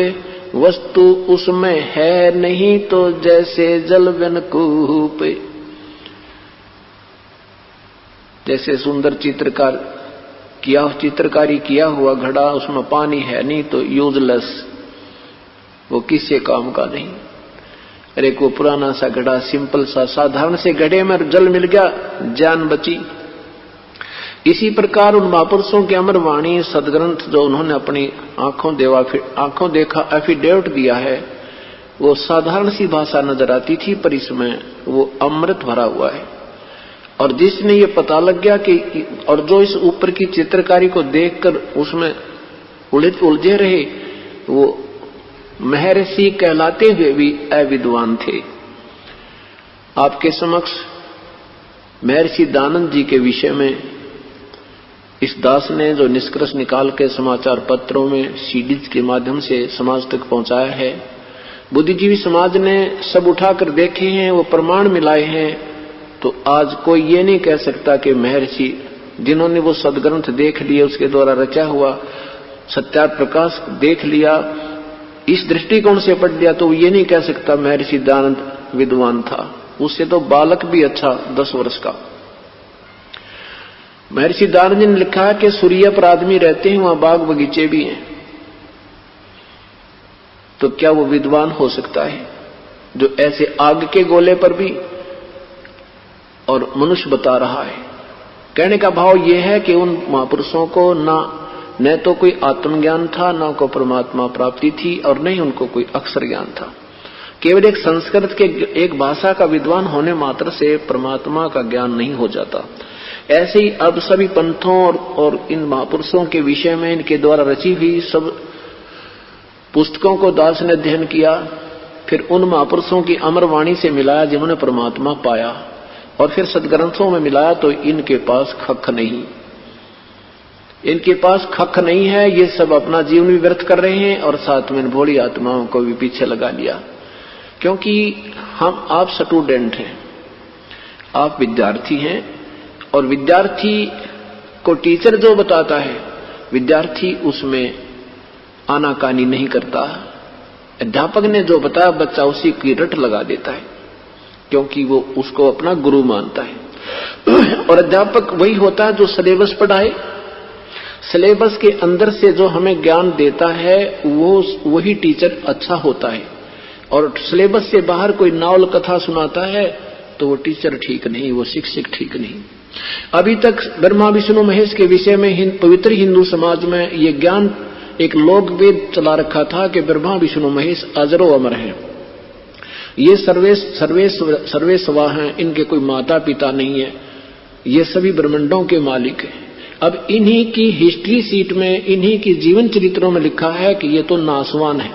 वस्तु उसमें है नहीं तो जैसे जल बिन कूप। जैसे सुंदर चित्रकारी किया हुआ घड़ा, उसमें पानी है नहीं तो यूजलेस, वो किसी काम का नहीं। अरे को पुराना सा घड़ा, सिंपल सा साधारण से घड़े में जल मिल गया, जान बची। इसी प्रकार उन महापुरुषों की अमर वाणी सदग्रंथ जो उन्होंने अपनी आंखों देखा एफिडेविट दिया है, वो साधारण सी भाषा नजर आती थी, पर इसमें वो अमृत भरा हुआ है। और जिसने ये पता लग गया कि, और जो इस ऊपर की चित्रकारी को देखकर उसमें उलझे रहे, वो महर्षि कहलाते हुए भी अविद्वान थे। आपके समक्ष महर्षि दानंद जी के विषय में इस दास ने जो निष्कर्ष निकाल के समाचार पत्रों में सीडीज के माध्यम से समाज तक पहुंचाया है, बुद्धिजीवी समाज ने सब उठाकर देखे हैं, वो प्रमाण मिलाए हैं। तो आज कोई ये नहीं कह सकता कि महर्षि जिन्होंने वो सदग्रंथ देख लिए, उसके द्वारा रचा हुआ सत्यार्थ प्रकाश देख लिया, इस दृष्टिकोण से पढ़ लिया, तो ये नहीं कह सकता महर्षि दानंद विद्वान था। उससे तो बालक भी अच्छा 10 वर्ष का। महर्षि दानंद जी ने लिखा है कि सूर्य पर आदमी रहते हैं, वहां बाग बगीचे भी हैं। तो क्या वो विद्वान हो सकता है जो ऐसे आग के गोले पर भी और मनुष्य बता रहा है? कहने का भाव यह है कि उन महापुरुषों को न तो कोई आत्मज्ञान था, न को परमात्मा प्राप्ति थी, और न ही उनको कोई अक्षर ज्ञान था। केवल एक संस्कृत के एक भाषा का विद्वान होने मात्र से परमात्मा का ज्ञान नहीं हो जाता। ऐसे ही अब सभी पंथों और इन महापुरुषों के विषय में इनके द्वारा रची हुई सब पुस्तकों को दास ने अध्ययन किया, फिर उन महापुरुषों की अमर वाणी से मिलाया जिन्होंने परमात्मा पाया, और फिर सदग्रंथों में मिलाया, तो इनके पास खख नहीं। इनके पास खख नहीं है। ये सब अपना जीवन भी व्यर्थ कर रहे हैं और साथ में भोली आत्माओं को भी पीछे लगा लिया। क्योंकि आप स्टूडेंट हैं, आप विद्यार्थी हैं, और विद्यार्थी को टीचर जो बताता है, विद्यार्थी उसमें आनाकानी नहीं करता। अध्यापक ने जो बताया बच्चा उसी की रट लगा देता है, क्योंकि वो उसको अपना गुरु मानता है। और अध्यापक वही होता है जो सिलेबस पढ़ाए। सिलेबस के अंदर से जो हमें ज्ञान देता है वही टीचर अच्छा होता है। और सिलेबस से बाहर कोई नावल कथा सुनाता है तो वो टीचर ठीक नहीं, वो शिक्षक ठीक नहीं। अभी तक ब्रह्मा विष्णु महेश के विषय में पवित्र हिंदू समाज में ये ज्ञान एक लोक वेद चला रखा था कि ब्रह्मा विष्णु महेश अजरो अमर हैं, ये सर्वेस्वा हैं, इनके कोई माता पिता नहीं है, ये सभी ब्रह्मांडों के मालिक हैं। अब इन्हीं की हिस्ट्री सीट में, इन्हीं की जीवन चरित्रों में लिखा है कि ये तो नासवान है।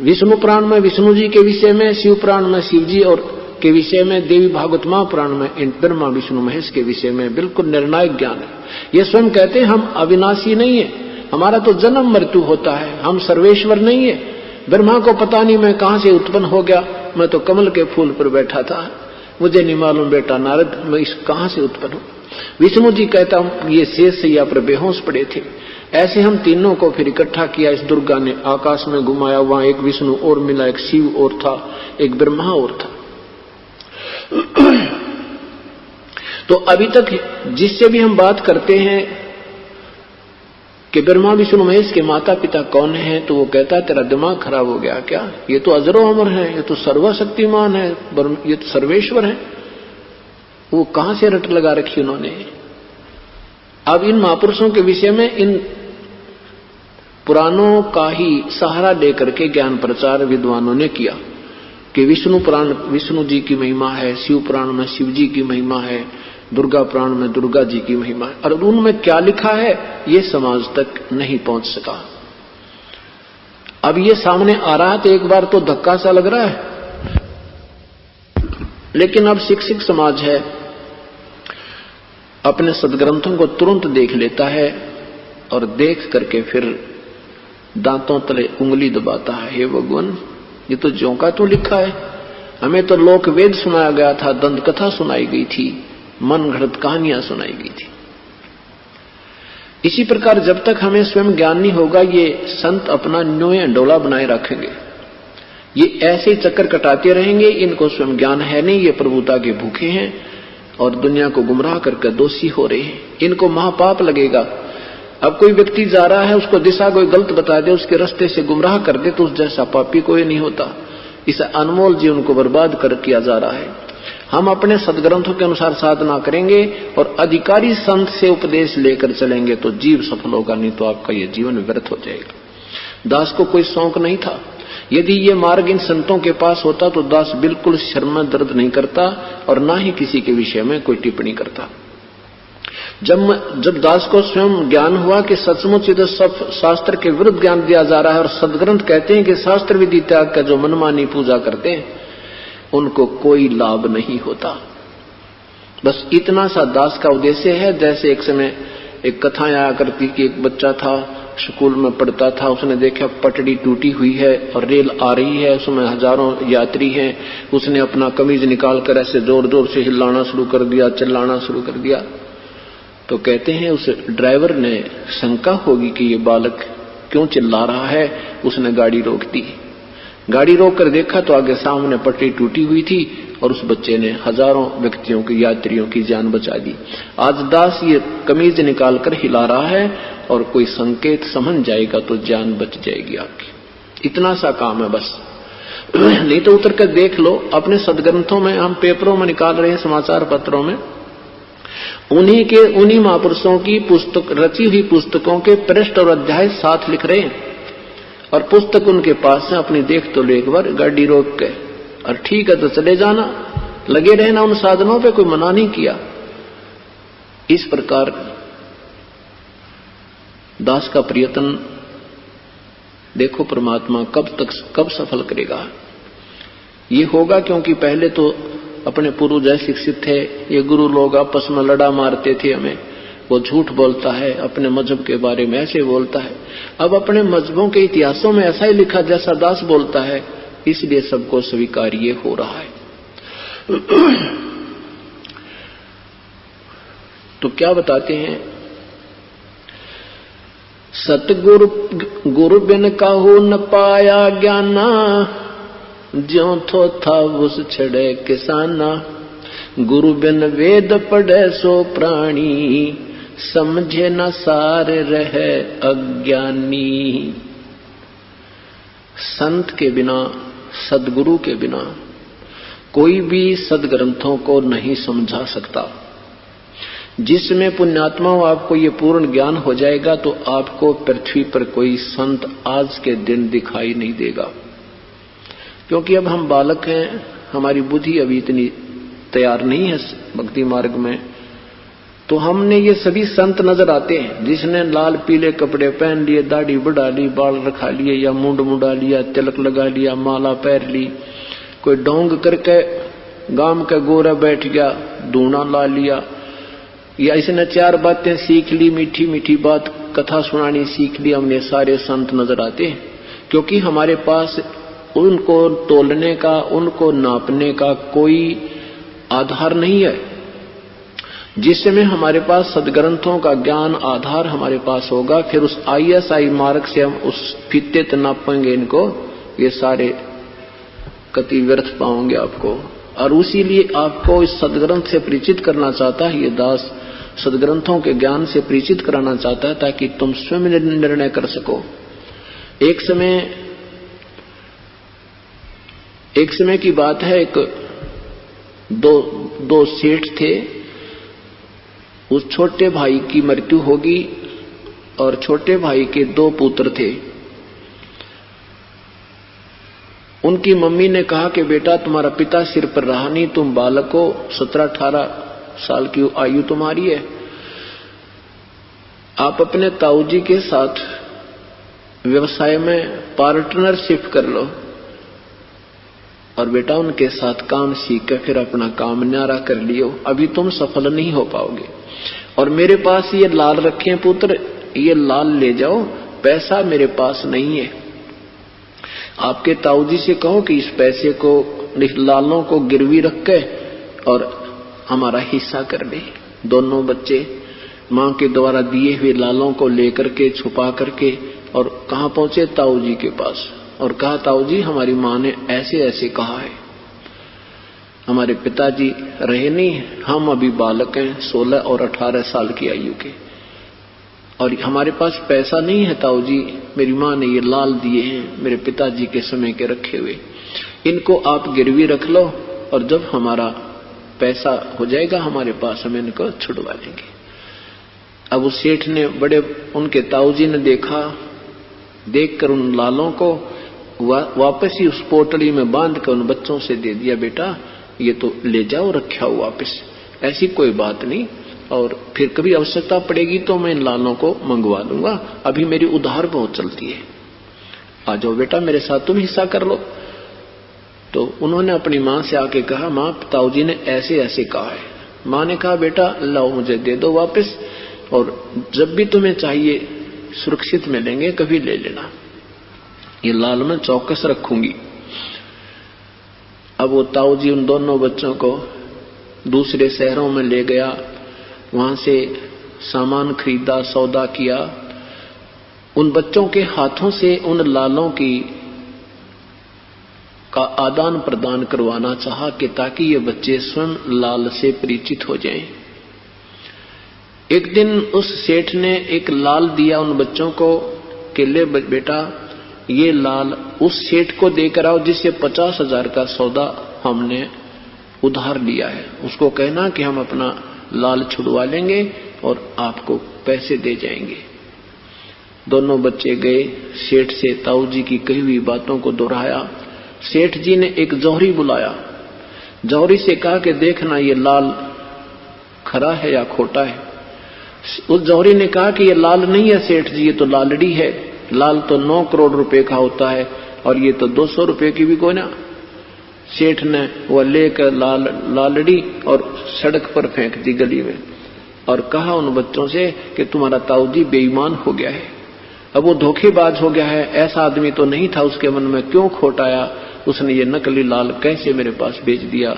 विष्णु पुराण में विष्णु जी के विषय में, शिव पुराण में शिव जी और के विषय में, देवी भागवत महापुराण में इन ब्रह्मा विष्णु महेश के विषय में बिल्कुल निर्णायक ज्ञान है। ये स्वयं कहते हैं हम अविनाशी नहीं है, हमारा तो जन्म मृत्यु होता है, हम सर्वेश्वर नहीं है। ब्रह्मा को पता नहीं मैं कहां से उत्पन्न हो गया, मैं तो कमल के फूल पर बैठा था, मुझे नहीं मालूम बेटा नारद मैं इस कहां से उत्पन्न हूं। विष्णु जी कहता हूं ये शेष सैया पर बेहोश पड़े थे। ऐसे हम तीनों को फिर इकट्ठा किया, इस दुर्गा ने आकाश में घुमाया, वहां एक विष्णु और मिला, एक शिव और था, एक ब्रह्मा और था। तो अभी तक जिससे भी हम बात करते हैं कि ब्रह्मा विष्णु महेश के माता पिता कौन हैं, तो वो कहता है तेरा दिमाग खराब हो गया क्या, ये तो अजरो अमर है, ये तो सर्वशक्तिमान है, ये तो सर्वेश्वर है। वो कहां से रट लगा रखी उन्होंने। अब इन महापुरुषों के विषय में इन पुराणों का ही सहारा लेकर के ज्ञान प्रचार विद्वानों ने किया कि विष्णु पुराण विष्णु जी की महिमा है, शिव पुराण में शिव जी की महिमा है, दुर्गा पुराण में दुर्गा जी की महिमा है, और उनमें क्या लिखा है ये समाज तक नहीं पहुंच सका। अब ये सामने आ रहा है तो एक बार तो धक्का सा लग रहा है, लेकिन अब शिक्षक समाज है अपने सदग्रंथों को तुरंत देख लेता है और देख करके फिर दांतों तले उंगली दबाता है, हे भगवान ये तो ज्यों का तो लिखा है, हमें तो लोक वेद सुनाया गया था, दंत कथा सुनाई गई थी, मन घड़त कहानियां सुनाई गई थी। इसी प्रकार जब तक हमें स्वयं ज्ञान नहीं होगा, ये संत अपना न्योय अंडोला बनाए रखेंगे, ये ऐसे ही चक्कर कटाते रहेंगे। इनको स्वयं ज्ञान है नहीं, ये प्रभुता के भूखे हैं और दुनिया को गुमराह करके दोषी हो रहे हैं। इनको महापाप लगेगा। अब कोई व्यक्ति जा रहा है, उसको दिशा कोई गलत बता दे, उसके रास्ते से गुमराह कर दे, तो उस जैसा पापी कोई नहीं होता। इस अनमोल जीवन को बर्बाद कर किया जा रहा है। हम अपने सदग्रंथों के अनुसार साधना करेंगे और अधिकारी संत से उपदेश लेकर चलेंगे तो जीव सफल होगा, नहीं तो आपका यह जीवन व्यर्थ हो जाएगा। दास को कोई शौक नहीं था। यदि ये मार्ग इन संतों के पास होता तो दास बिल्कुल शर्म में दर्द नहीं करता और ना ही किसी के विषय में कोई टिप्पणी करता। जब दास को स्वयं ज्ञान हुआ कि सचमुच तो सब शास्त्र के विरुद्ध ज्ञान दिया जा रहा है और सदग्रंथ कहते हैं कि शास्त्र विधि त्याग का जो मनमानी पूजा करते हैं उनको कोई लाभ नहीं होता। बस इतना सा दास का उद्देश्य है। जैसे एक समय एक कथा आया करती कि एक बच्चा था, स्कूल में पढ़ता था, उसने देखा पटड़ी टूटी हुई है और रेल आ रही है, उसमें हजारों यात्री हैं। उसने अपना कमीज निकालकर ऐसे जोर जोर से हिलाना शुरू कर दिया, चिल्लाना शुरू कर दिया। तो कहते हैं उस ड्राइवर ने शंका होगी कि ये बालक क्यों चिल्ला रहा है, उसने गाड़ी रोक दी। गाड़ी रोक कर देखा तो आगे सामने पटरी टूटी हुई थी और उस बच्चे ने हजारों व्यक्तियों की, यात्रियों की जान बचा दी। आज दास ये कमीज निकालकर हिला रहा है और कोई संकेत समझ जाएगा तो जान बच जाएगी आपकी। इतना सा काम है बस। नहीं तो उतर कर देख लो अपने सदग्रंथों में, हम पेपरों में निकाल रहे हैं, समाचार पत्रों में, उन्हीं महापुरुषों की पुस्तक, रची हुई पुस्तकों के पृष्ठ और अध्याय साथ लिख रहे हैं और पुस्तक उनके पास है। अपनी देख तो ले एक बार गाड़ी रोक के, और ठीक है तो चले जाना, लगे रहना उन साधनों पे, कोई मना नहीं किया। इस प्रकार दास का प्रयत्न देखो परमात्मा कब सफल करेगा। ये होगा क्योंकि पहले तो अपने पूर्वज शिक्षित थे, ये गुरु लोग आपस में लड़ा मारते थे हमें, वो झूठ बोलता है, अपने मजहब के बारे में ऐसे बोलता है। अब अपने मजहबों के इतिहासों में ऐसा ही लिखा जैसा दास बोलता है, इसलिए सबको स्वीकार्य हो रहा है। तो क्या बताते हैं, सतगुरु गुरु बिन काहू न पाया ज्ञाना, ज्यों थो था उस छड़े किसाना। गुरु बिन वेद पढ़े सो प्राणी, समझे न सार रहे अज्ञानी। संत के बिना, सदगुरु के बिना कोई भी सदग्रंथों को नहीं समझा सकता। जिसमें पुण्यात्माओं आपको ये पूर्ण ज्ञान हो जाएगा तो आपको पृथ्वी पर कोई संत आज के दिन दिखाई नहीं देगा। क्योंकि अब हम बालक हैं, हमारी बुद्धि अभी इतनी तैयार नहीं है भक्ति मार्ग में, तो हमने ये सभी संत नजर आते हैं जिसने लाल पीले कपड़े पहन लिए, दाढ़ी बढ़ा ली, बाल रखा लिए या मुंड मुंडा लिया, तिलक लगा लिया, माला पहन ली, कोई डोंग करके गांव का गोरा बैठ गया, धूना ला लिया, या इसने चार बातें सीख ली, मीठी मीठी बात कथा सुनानी सीख ली। हमने सारे संत नजर आते हैं क्योंकि हमारे पास उनको तोलने का, उनको नापने का कोई आधार नहीं है। जिस समय हमारे पास सदग्रंथों का ज्ञान आधार हमारे पास होगा, फिर उस ISI मार्ग से हम उस फीते नापेंगे इनको, ये सारे कति व्यर्थ पाओगे आपको। और उसीलिए आपको इस सदग्रंथ से परिचित करना चाहता है ये दास, सदग्रंथों के ज्ञान से परिचित कराना चाहता है ताकि तुम स्वयं निर्णय कर सको। एक समय की बात है, एक दो सेठ थे, उस छोटे भाई की मृत्यु होगी और छोटे भाई के 2 पुत्र थे। उनकी मम्मी ने कहा कि बेटा तुम्हारा पिता सिर पर रहा नहीं, तुम बालक हो, 17-18 साल की आयु तुम्हारी है, आप अपने ताऊजी के साथ व्यवसाय में पार्टनरशिप कर लो और बेटा उनके साथ काम सीख कर फिर अपना काम न्यारा कर लियो, अभी तुम सफल नहीं हो पाओगे। और मेरे पास ये लाल रखे हैं पुत्र, ये लाल ले जाओ, पैसा मेरे पास नहीं है, आपके ताऊजी से कहो कि इस पैसे को, इस लालों को गिरवी रख के और हमारा हिस्सा कर दे। दोनों बच्चे माँ के द्वारा दिए हुए लालों को लेकर के छुपा करके और कहाँ पहुंचे? ताऊ जी के पास। और कहा, ताऊ जी हमारी माँ ने ऐसे ऐसे कहा है, हमारे पिताजी रहे नहीं, हम अभी बालक हैं 16 और 18 साल की आयु के, और हमारे पास पैसा नहीं है ताऊ जी, मेरी माँ ने ये लाल दिए हैं मेरे पिताजी के समय के रखे हुए, इनको आप गिरवी रख लो और जब हमारा पैसा हो जाएगा हमारे पास हम इनको छुड़वा लेंगे। अब उस सेठ ने बड़े, उनके ताऊ जी ने देखकर उन लालों को वापस ही उस पोटली में बांध कर उन बच्चों से दे दिया, बेटा ये तो ले जाओ, रखा हो वापस, ऐसी कोई बात नहीं, और फिर कभी आवश्यकता पड़ेगी तो मैं इन लालों को मंगवा दूंगा, अभी मेरी उधार बहुत चलती है, आ जाओ बेटा मेरे साथ, तुम हिस्सा कर लो। तो उन्होंने अपनी माँ से आके कहा, माँ ताऊ जी ने ऐसे ऐसे कहा है। माँ ने कहा, बेटा लाओ मुझे दे दो वापस, और जब भी तुम्हें चाहिए सुरक्षित मिलेंगे, कभी ले लेना, ये लाल मैं चौकस रखूंगी। अब वो ताऊ जी उन दोनों बच्चों को दूसरे शहरों में ले गया, वहां से सामान खरीदा, सौदा किया, उन बच्चों के हाथों से उन लालों का आदान प्रदान करवाना चाहा कि ताकि ये बच्चे स्वयं लाल से परिचित हो जाएं। एक दिन उस सेठ ने एक लाल दिया उन बच्चों को कि ले बेटा ये लाल उस सेठ को देकर आओ जिससे 50,000 का सौदा हमने उधार लिया है, उसको कहना कि हम अपना लाल छुड़वा लेंगे और आपको पैसे दे जाएंगे। दोनों बच्चे गए, सेठ से ताऊ जी की कही हुई बातों को दोहराया। सेठ जी ने एक जौहरी बुलाया, जौहरी से कहा कि देखना ये लाल खरा है या खोटा है। उस जौहरी ने कहा कि ये लाल नहीं है सेठ जी, ये तो लालड़ी है, लाल तो 9 करोड़ रुपए का होता है और ये तो 200 रुपए की भी कोई ना। सेठ ने वह लेकर लालड़ी और सड़क पर फेंक दी गली में, और कहा उन बच्चों से कि तुम्हारा ताऊ जी बेईमान हो गया है, अब वो धोखेबाज हो गया है, ऐसा आदमी तो नहीं था, उसके मन में क्यों खोट आया, उसने ये नकली लाल कैसे मेरे पास भेज दिया,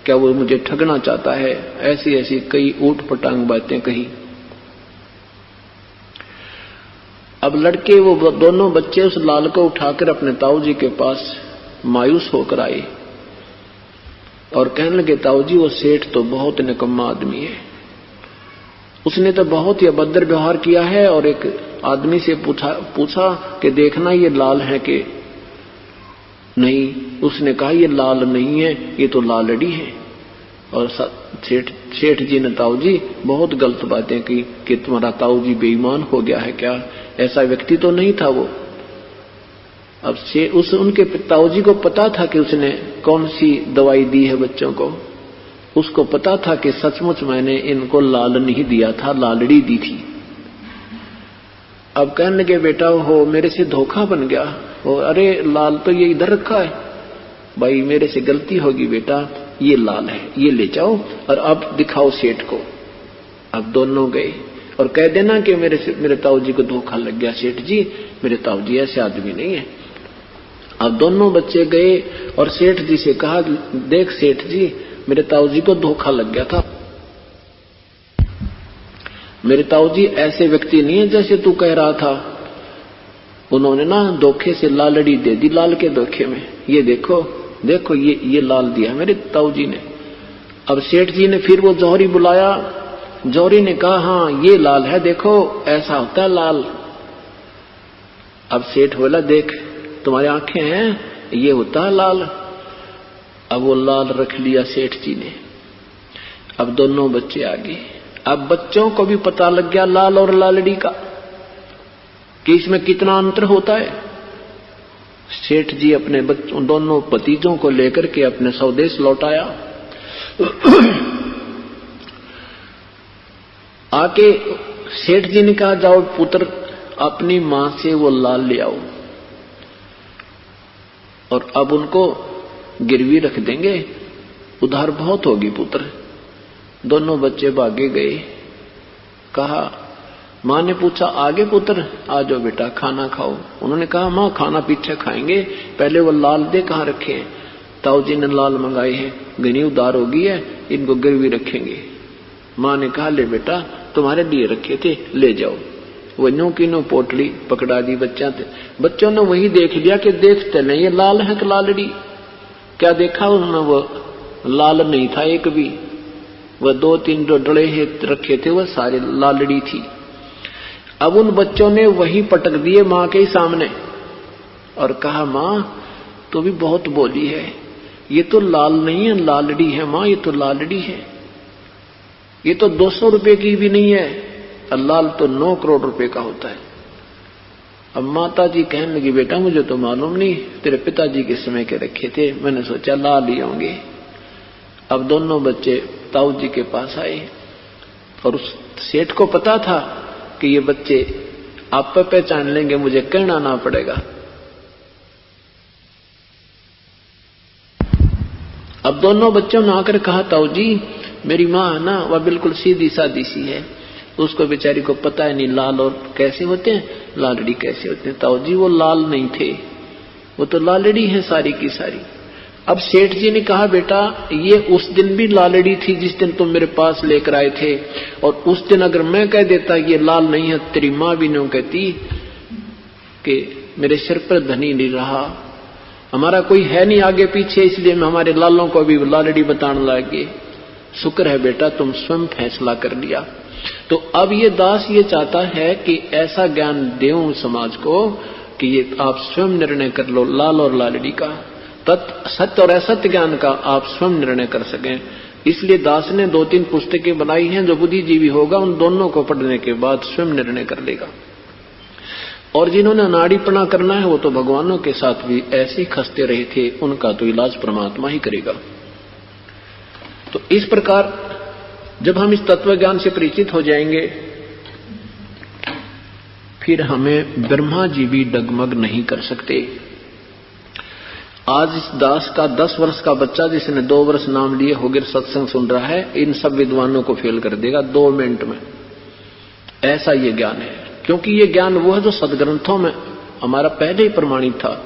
क्या वो मुझे ठगना चाहता है। ऐसी ऐसी कई ऊट पटांग बातें कही। अब लड़के वो दोनों बच्चे उस लाल को उठाकर अपने ताऊ जी के पास मायूस होकर आए और कहने लगे, ताऊ जी वो सेठ तो बहुत निकम्मा आदमी है, उसने तो बहुत ही अभद्र व्यवहार किया है, और एक आदमी से पूछा कि देखना ये लाल है कि नहीं, उसने कहा ये लाल नहीं है, ये तो लालड़ी है। और सेठ जी ने ताऊ जी बहुत गलत बातें की कि तुम्हारा ताऊ जी बेईमान हो गया है क्या, ऐसा व्यक्ति तो नहीं था वो। अब उनके ताऊ जी को पता था कि उसने कौन सी दवाई दी है बच्चों को, उसको पता था कि सचमुच मैंने इनको लाल नहीं दिया था, लालड़ी दी थी। अब कहने लगे, बेटा हो मेरे से धोखा बन गया, अरे लाल तो ये इधर रखा है, भाई मेरे से गलती होगी बेटा, ये लाल है, ये ले जाओ और अब दिखाओ सेठ को। अब दोनों गए और कह देना कि मेरे ताऊ जी को धोखा लग गया सेठ जी, मेरे ताऊ जी ऐसे आदमी नहीं है। अब दोनों बच्चे गए और सेठ जी से कहा, देख सेठ जी मेरे ताऊ जी को धोखा लग गया था, मेरे ताऊ जी ऐसे व्यक्ति नहीं है जैसे तू कह रहा था, उन्होंने ना धोखे से लालड़ी दे दी, लाल के धोखे में, ये देखो देखो ये लाल दिया मेरे ताऊ जी ने। अब सेठ जी ने फिर वो जौहरी बुलाया, जौहरी ने कहा, हाँ ये लाल है, देखो ऐसा होता है लाल। अब सेठ बोला, देख तुम्हारी आंखें हैं, ये होता है लाल। अब वो लाल रख लिया सेठ जी ने। अब दोनों बच्चे आ गए। अब बच्चों को भी पता लग गया लाल और लालड़ी का कि इसमें कितना अंतर होता है। सेठ जी अपने दोनों भतीजों को लेकर के अपने स्वदेश लौटाया। आके सेठ जी ने कहा, जाओ पुत्र अपनी मां से वो लाल ले आओ और अब उनको गिरवी रख देंगे, उधार बहुत होगी पुत्र। दोनों बच्चे भागे गए। कहा, मां ने पूछा, आगे पुत्र, आ जाओ बेटा खाना खाओ। उन्होंने कहा, मां खाना पीछे खाएंगे, पहले वो लाल दे कहाँ रखे हैं। ताऊ जी ने लाल मंगाए हैं, घनी उधार होगी है, इनको गिरवी रखेंगे। मां ने कहा, ले बेटा तुम्हारे लिए रखे थे, ले जाओ। वो नो की नो पोटली पकड़ा दी बच्चों ने वही देख लिया कि देखते नहीं ये लाल है कि लालड़ी। क्या देखा उन्होंने, वो लाल नहीं था एक भी, वह 2-3 जो डले रखे थे वह सारे लालड़ी थी। अब उन बच्चों ने वही पटक दिए माँ के सामने और कहा, माँ तो भी बहुत बोली है, ये तो लाल नहीं है लालड़ी है माँ, ये तो लालड़ी है, ये तो 200 रुपए की भी नहीं है, और लाल तो 9 करोड़ रुपए का होता है। अब माता जी कहने लगी, बेटा मुझे तो मालूम नहीं, तेरे पिताजी के समय के रखे थे, मैंने सोचा ला लिए होंगे। अब दोनों बच्चे ताऊ जी के पास आए और उस सेठ को पता था कि ये बच्चे आप पे पहचान लेंगे, मुझे कहना ना पड़ेगा। अब दोनों बच्चों ने आकर कहा, ताऊ जी मेरी माँ है ना, वह बिल्कुल सीधी सादी सी है, उसको बेचारी को पता है नहीं लाल और कैसे होते हैं, लालड़ी कैसे होते हैं। ताऊ जी वो लाल नहीं थे, वो तो लालड़ी है सारी की सारी। अब सेठ जी ने कहा, बेटा ये उस दिन भी लालड़ी थी जिस दिन तुम मेरे पास लेकर आए थे, और उस दिन अगर मैं कह देता ये लाल नहीं है, तेरी माँ भी नहीं कहती कि मेरे सिर पर धनी नहीं रहा, हमारा कोई है नहीं आगे पीछे, इसलिए मैं हमारे लालों को भी लालड़ी बताने लगे। शुक्र है बेटा तुम स्वयं फैसला कर लिया। तो अब ये दास ये चाहता है कि ऐसा ज्ञान देऊं समाज को कि ये आप स्वयं निर्णय कर लो लाल और लालड़ी का, सत्य और असत्य ज्ञान का आप स्वयं निर्णय कर सकें। इसलिए दास ने 2-3 पुस्तकें बनाई हैं, जो बुद्धिजीवी होगा उन दोनों को पढ़ने के बाद स्वयं निर्णय कर लेगा। और जिन्होंने नाड़ीपना करना है वो तो भगवानों के साथ भी ऐसे खसते रहे थे, उनका तो इलाज परमात्मा ही करेगा। तो इस प्रकार जब हम इस तत्व ज्ञान से परिचित हो जाएंगे, फिर हमें ब्रह्मा जी भी डगमग नहीं कर सकते। आज इस दास का 10 वर्ष का बच्चा जिसने 2 वर्ष नाम लिए होकर सत्संग सुन रहा है, इन सब विद्वानों को फेल कर देगा 2 मिनट में। ऐसा ये ज्ञान है, क्योंकि ये ज्ञान वो है जो सदग्रंथों में हमारा पहले ही प्रमाणित था,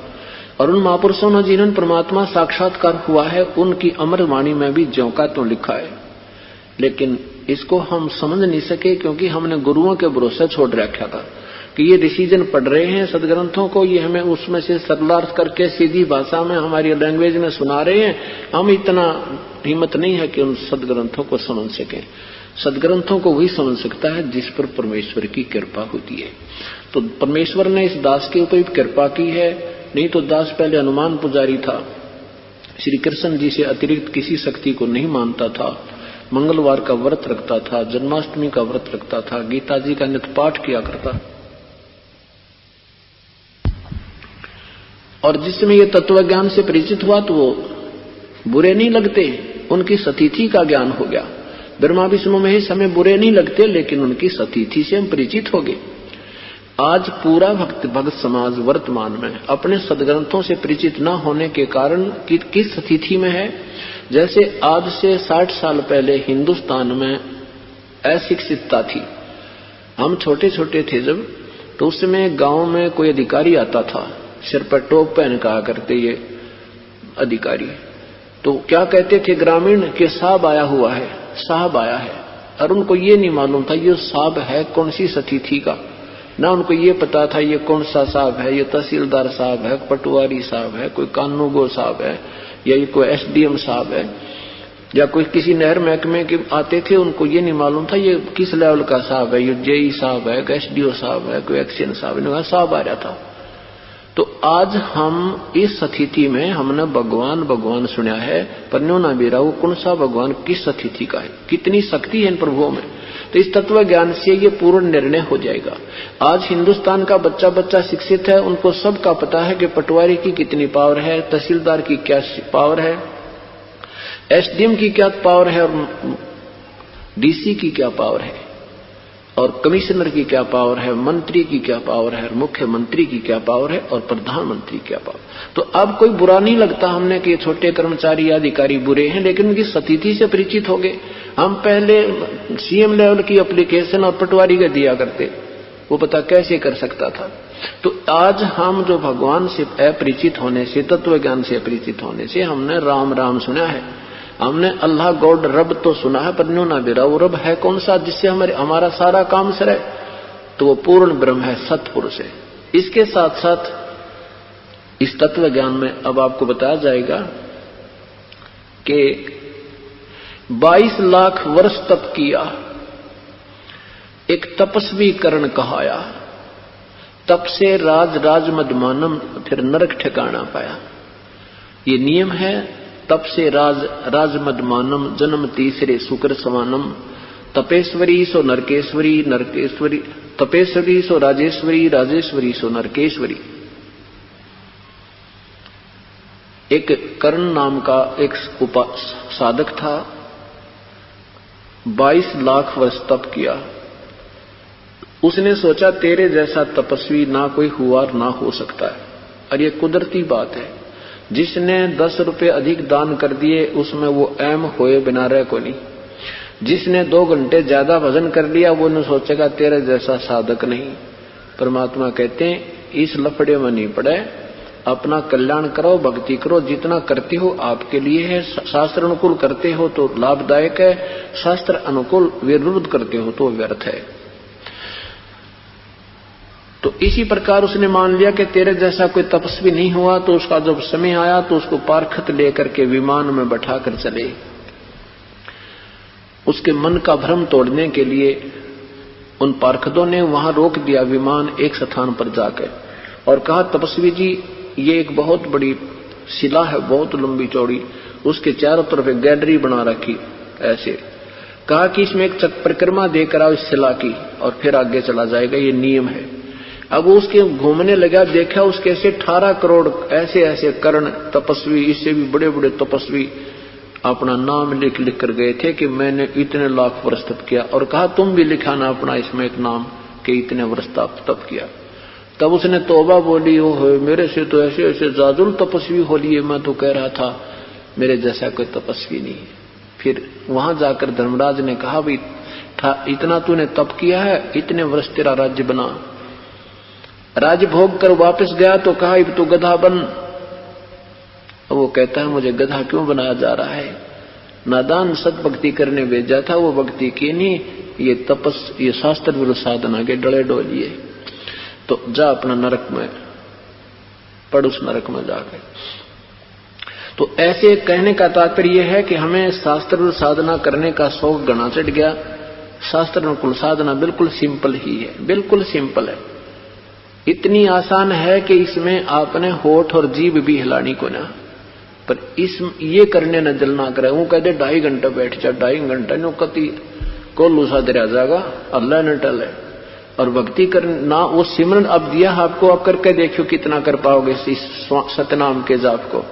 और उन महापुरुषों ने जिन्होंने परमात्मा साक्षात्कार हुआ है उनकी अमर वाणी में भी ज्यों का त्यों लिखा है। लेकिन इसको हम समझ नहीं सके, क्योंकि हमने गुरुओं के भरोसे छोड़ रखा था कि ये डिसीजन पढ़ रहे हैं सदग्रंथों को, ये हमें उसमें से सरलार्थ करके सीधी भाषा में हमारी लैंग्वेज में सुना रहे हैं। हम इतना हिम्मत नहीं है कि उन सदग्रंथों को समझ सकें। सदग्रंथों को वही समझ सकता है जिस पर परमेश्वर की कृपा होती है। तो परमेश्वर ने इस दास के ऊपर कृपा की है, नहीं तो दास पहले हनुमान पुजारी था, श्री कृष्ण जी से अतिरिक्त किसी शक्ति को नहीं मानता था, मंगलवार का व्रत रखता था, जन्माष्टमी का व्रत रखता था, गीता जी का नित्य पाठ किया करता। और जिसमें ये तत्व ज्ञान से परिचित हुआ तो वो बुरे नहीं लगते, उनकी सतिथि का ज्ञान हो गया। ब्रह्मा विष्णु महेश हमें बुरे नहीं लगते, लेकिन उनकी सतिथि से हम परिचित हो गए। आज पूरा भक्त समाज वर्तमान में अपने सदग्रंथों से परिचित न होने के कारण किस स्थिति में है। जैसे आज से 60 साल पहले हिंदुस्तान में अशिक्षितता थी। हम छोटे छोटे थे जब, तो उस समय गांव में कोई अधिकारी आता था, सिर पर टोप पहन कहा करते ये अधिकारी, तो क्या कहते थे ग्रामीण के साहब आया हुआ है, साहब आया है। और उनको ये नहीं मालूम था ये साहब है कौन सी स्थिति का, ना उनको ये पता था ये कौन सा साहब है, ये तहसीलदार साहब है, पटवारी साहब है, कोई कानूगो साहब है, या ये कोई एसडीएम साहब है, या कोई किसी नहर महकमे के आते थे, उनको ये नहीं मालूम था ये किस लेवल का साहब है, ये जेई साहब है, एसडीओ साहब है, कोई एक्शन साहब है, साहब आ रहा था। तो आज हम इस स्थिति में हमने भगवान भगवान सुना है, पर न्यो ना बेरा वो कौन सा भगवान किस स्थिति का है, कितनी शक्ति है इन प्रभुओं में। तो इस तत्व ज्ञान से ये पूर्ण निर्णय हो जाएगा। आज हिंदुस्तान का बच्चा बच्चा शिक्षित है, उनको सबका पता है कि पटवारी की कितनी पावर है, तहसीलदार की क्या पावर है, एसडीएम की क्या पावर है, और डीसी की क्या पावर है, और कमिश्नर की क्या पावर है, मंत्री की क्या पावर है, मुख्यमंत्री की क्या पावर है, और प्रधानमंत्री की क्या पावर। तो अब कोई बुरा नहीं लगता हमने कि छोटे कर्मचारी या अधिकारी बुरे हैं, लेकिन उनकी स्थिति से परिचित हो गए। हम पहले सीएम लेवल की एप्लीकेशन और पटवारी का दिया करते, वो पता कैसे कर सकता था। तो आज हम जो भगवान से अपरिचित होने से, तत्व ज्ञान से अपरिचित होने से हमने राम राम सुना है, हमने अल्लाह गॉड रब तो सुना है, पर न्यू ना बेरा वो रब है कौन सा जिससे हमारा सारा काम सरे? तो वो पूर्ण ब्रह्म है, सतपुरुष है। इसके साथ साथ इस तत्व ज्ञान में अब आपको बताया जाएगा कि 22 लाख वर्ष तप किया, एक तपस्वी कर्ण कहाया, तप से राज मदमानम, फिर नरक ठिकाना पाया। ये नियम है, तप से राज मदमानम, जन्म तीसरे शुक्र समानम, तपेश्वरी सो नरकेश्वरी, नरकेश्वरी तपेश्वरी सो राजेश्वरी, राजेश्वरी सो नरकेश्वरी। एक कर्ण नाम का एक साधक था, 22 लाख वर्ष तप किया। उसने सोचा तेरे जैसा तपस्वी ना कोई हुआ ना हो सकता है। और ये कुदरती बात है, जिसने 10 रुपए अधिक दान कर दिए उसमें वो एम होए बिना रह को नहीं। जिसने 2 घंटे ज्यादा भजन कर लिया वो न सोचेगा तेरे जैसा साधक नहीं। परमात्मा कहते हैं इस लफड़े में नहीं पड़े, अपना कल्याण करो, भक्ति करो, जितना करते हो आपके लिए है। शास्त्र अनुकूल करते हो तो लाभदायक है, शास्त्र अनुकूल विरुद्ध करते हो तो व्यर्थ है। तो इसी प्रकार उसने मान लिया कि तेरे जैसा कोई तपस्वी नहीं हुआ। तो उसका जब समय आया तो उसको पारखत लेकर के विमान में बैठाकर चले। उसके मन का भ्रम तोड़ने के लिए उन पारखतों ने वहां रोक दिया विमान एक स्थान पर जाकर और कहा तपस्वी जी ये एक बहुत बड़ी शिला है, बहुत लंबी चौड़ी, उसके चारों तरफ एक गैलरी बना रखी। ऐसे कहा कि इसमें एक परिक्रमा देकर आओ इस शिला की और फिर आगे चला जाएगा, ये नियम है। अब उसके घूमने लगा, देखा उसके ऐसे 18 करोड़ ऐसे ऐसे कर्ण तपस्वी, इससे भी बड़े बड़े तपस्वी अपना नाम लिख लिख कर गए थे कि मैंने इतने लाख वर्ष तप किया। और कहा तुम भी लिखाना अपना इसमें एक नाम कि इतने वर्ष तप किया। तब उसने तौबा बोली, ओ मेरे से तो ऐसे ऐसे जाजुल तपस्वी हो लिए, मैं तो कह रहा था मेरे जैसा कोई तपस्वी नहीं। फिर वहां जाकर धर्मराज ने कहा भाई इतना तूने तप किया है, इतने वर्ष तेरा राज्य बना। राज्य भोग कर वापस गया तो कहा अब तू गधा बन। वो कहता है मुझे गधा क्यों बनाया जा रहा है? नादान सतभक्ति करने भेजा था, वो भक्ति की नहीं, ये शास्त्र विरुद्ध साधना के डले डोलिए। तो जा अपना नरक में पड़, उस नरक में जाकर। तो ऐसे कहने का तात्पर्य है कि हमें शास्त्र विरुद्ध साधना करने का शौक गणा चढ़ गया। शास्त्र अनुकूल साधना बिल्कुल सिंपल ही है, बिल्कुल सिंपल है। इतनी आसान है कि इसमें आपने होठ और जीभ भी हिलानी को ना, पर ये करने न जल ना करे। वो कहते 2.5 घंटे बैठ जा, 2.5 घंटे नो कति को लूसा दरिया जाएगा, अल्लाह न टले। और भक्ति करना वो सिमरन अब दिया आपको, अब करके देखियो कितना कर पाओगे इस सतनाम के जाप को।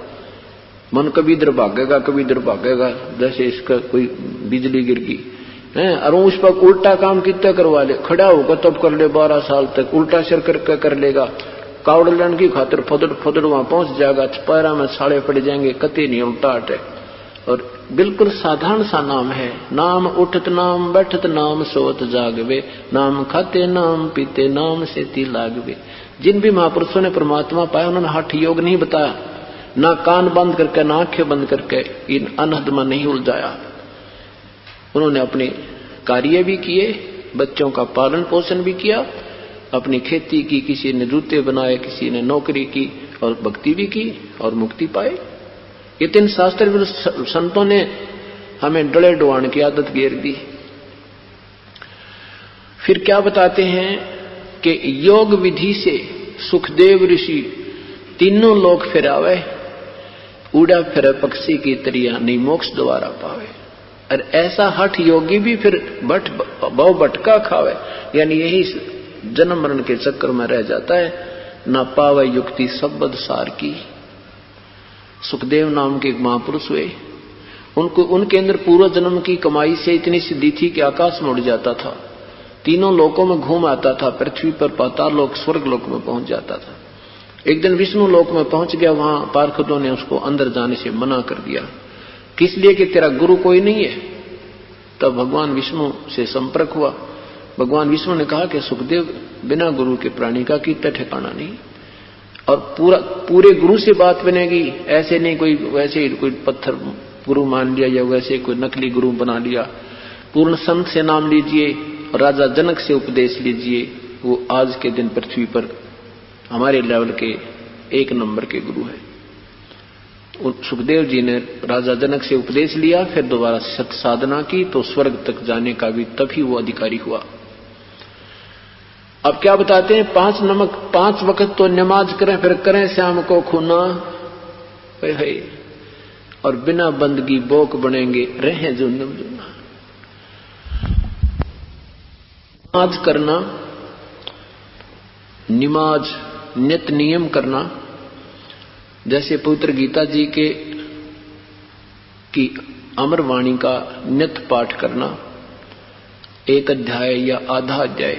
मन कभी इधर भागेगा कभी इधर भागेगा, जैसे इसका कोई बिजली गिर गई है। और उस पर उल्टा काम कितना करवा ले, खड़ा होगा तब कर ले 12 साल तक, उल्टा सिर करके कर लेगा। कावड़लन की खातिर फदड़ फदड़ वहां पहुंच जाएगा, पैरा में साड़े पड़ जाएंगे, कति नहीं उल्टा हटे। और बिल्कुल साधारण सा नाम है, नाम उठत नाम बैठत नाम सोत जागवे, नाम खाते नाम पीते नाम से ती लागवे। जिन भी महापुरुषों ने परमात्मा पाया उन्होंने हठ योग नहीं बताया, ना कान बंद करके ना आंखें बंद करके इन अनहद में नहीं उलझाया। उन्होंने अपने कार्य भी किए, बच्चों का पालन पोषण भी किया, अपनी खेती की, किसी ने जूते बनाए, किसी ने नौकरी की, और भक्ति भी की और मुक्ति पाए। ये 3 शास्त्र संतों ने हमें डले डुआने की आदत घेर दी। फिर क्या बताते हैं कि योग विधि से सुखदेव ऋषि तीनों लोक फिरावे, उड़ा फिर पक्षी की तरिया नहीं मोक्ष द्वारा पावे। और ऐसा हठ योगी भी फिर बहु भटका खावे, यानी यही जन्म मरण के चक्कर में रह जाता है, ना पावे युक्ति शब्द सार की। सुखदेव नाम के एक महापुरुष हुए, उनके अंदर पूर्व जन्म की कमाई से इतनी सिद्धि थी कि आकाश में उड़ जाता था, तीनों लोकों में घूम आता था, पृथ्वी पर पाताल लोक स्वर्ग लोक में पहुंच जाता था। एक दिन विष्णु लोक में पहुंच गया, वहां पार्षदों ने उसको अंदर जाने से मना कर दिया, किस लिए कि तेरा गुरु कोई नहीं है। तब भगवान विष्णु से संपर्क हुआ। भगवान विष्णु ने कहा कि सुखदेव बिना गुरु के प्राणी का कितना ठिकाना नहीं, और पूरे गुरु से बात बनेगी, ऐसे नहीं कोई वैसे ही कोई पत्थर गुरु मान लिया या वैसे कोई नकली गुरु बना लिया। पूर्ण संत से नाम लीजिए, राजा जनक से उपदेश लीजिए, वो आज के दिन पृथ्वी पर हमारे लेवल के 1 नंबर के गुरु है। सुखदेव जी ने राजा जनक से उपदेश लिया, फिर दोबारा सत साधना की तो स्वर्ग तक जाने का भी तभी वो अधिकारी हुआ। अब क्या बताते हैं, 5 वक्त तो नमाज करें, फिर करें श्याम को खूना, और बिना बंदगी बोक बनेंगे, रहे जुन्नम जुन्ना। नमाज करना, नमाज नित नियम करना, जैसे पवित्र गीता जी की अमर वाणी का नित पाठ करना, 1 अध्याय या आधा अध्याय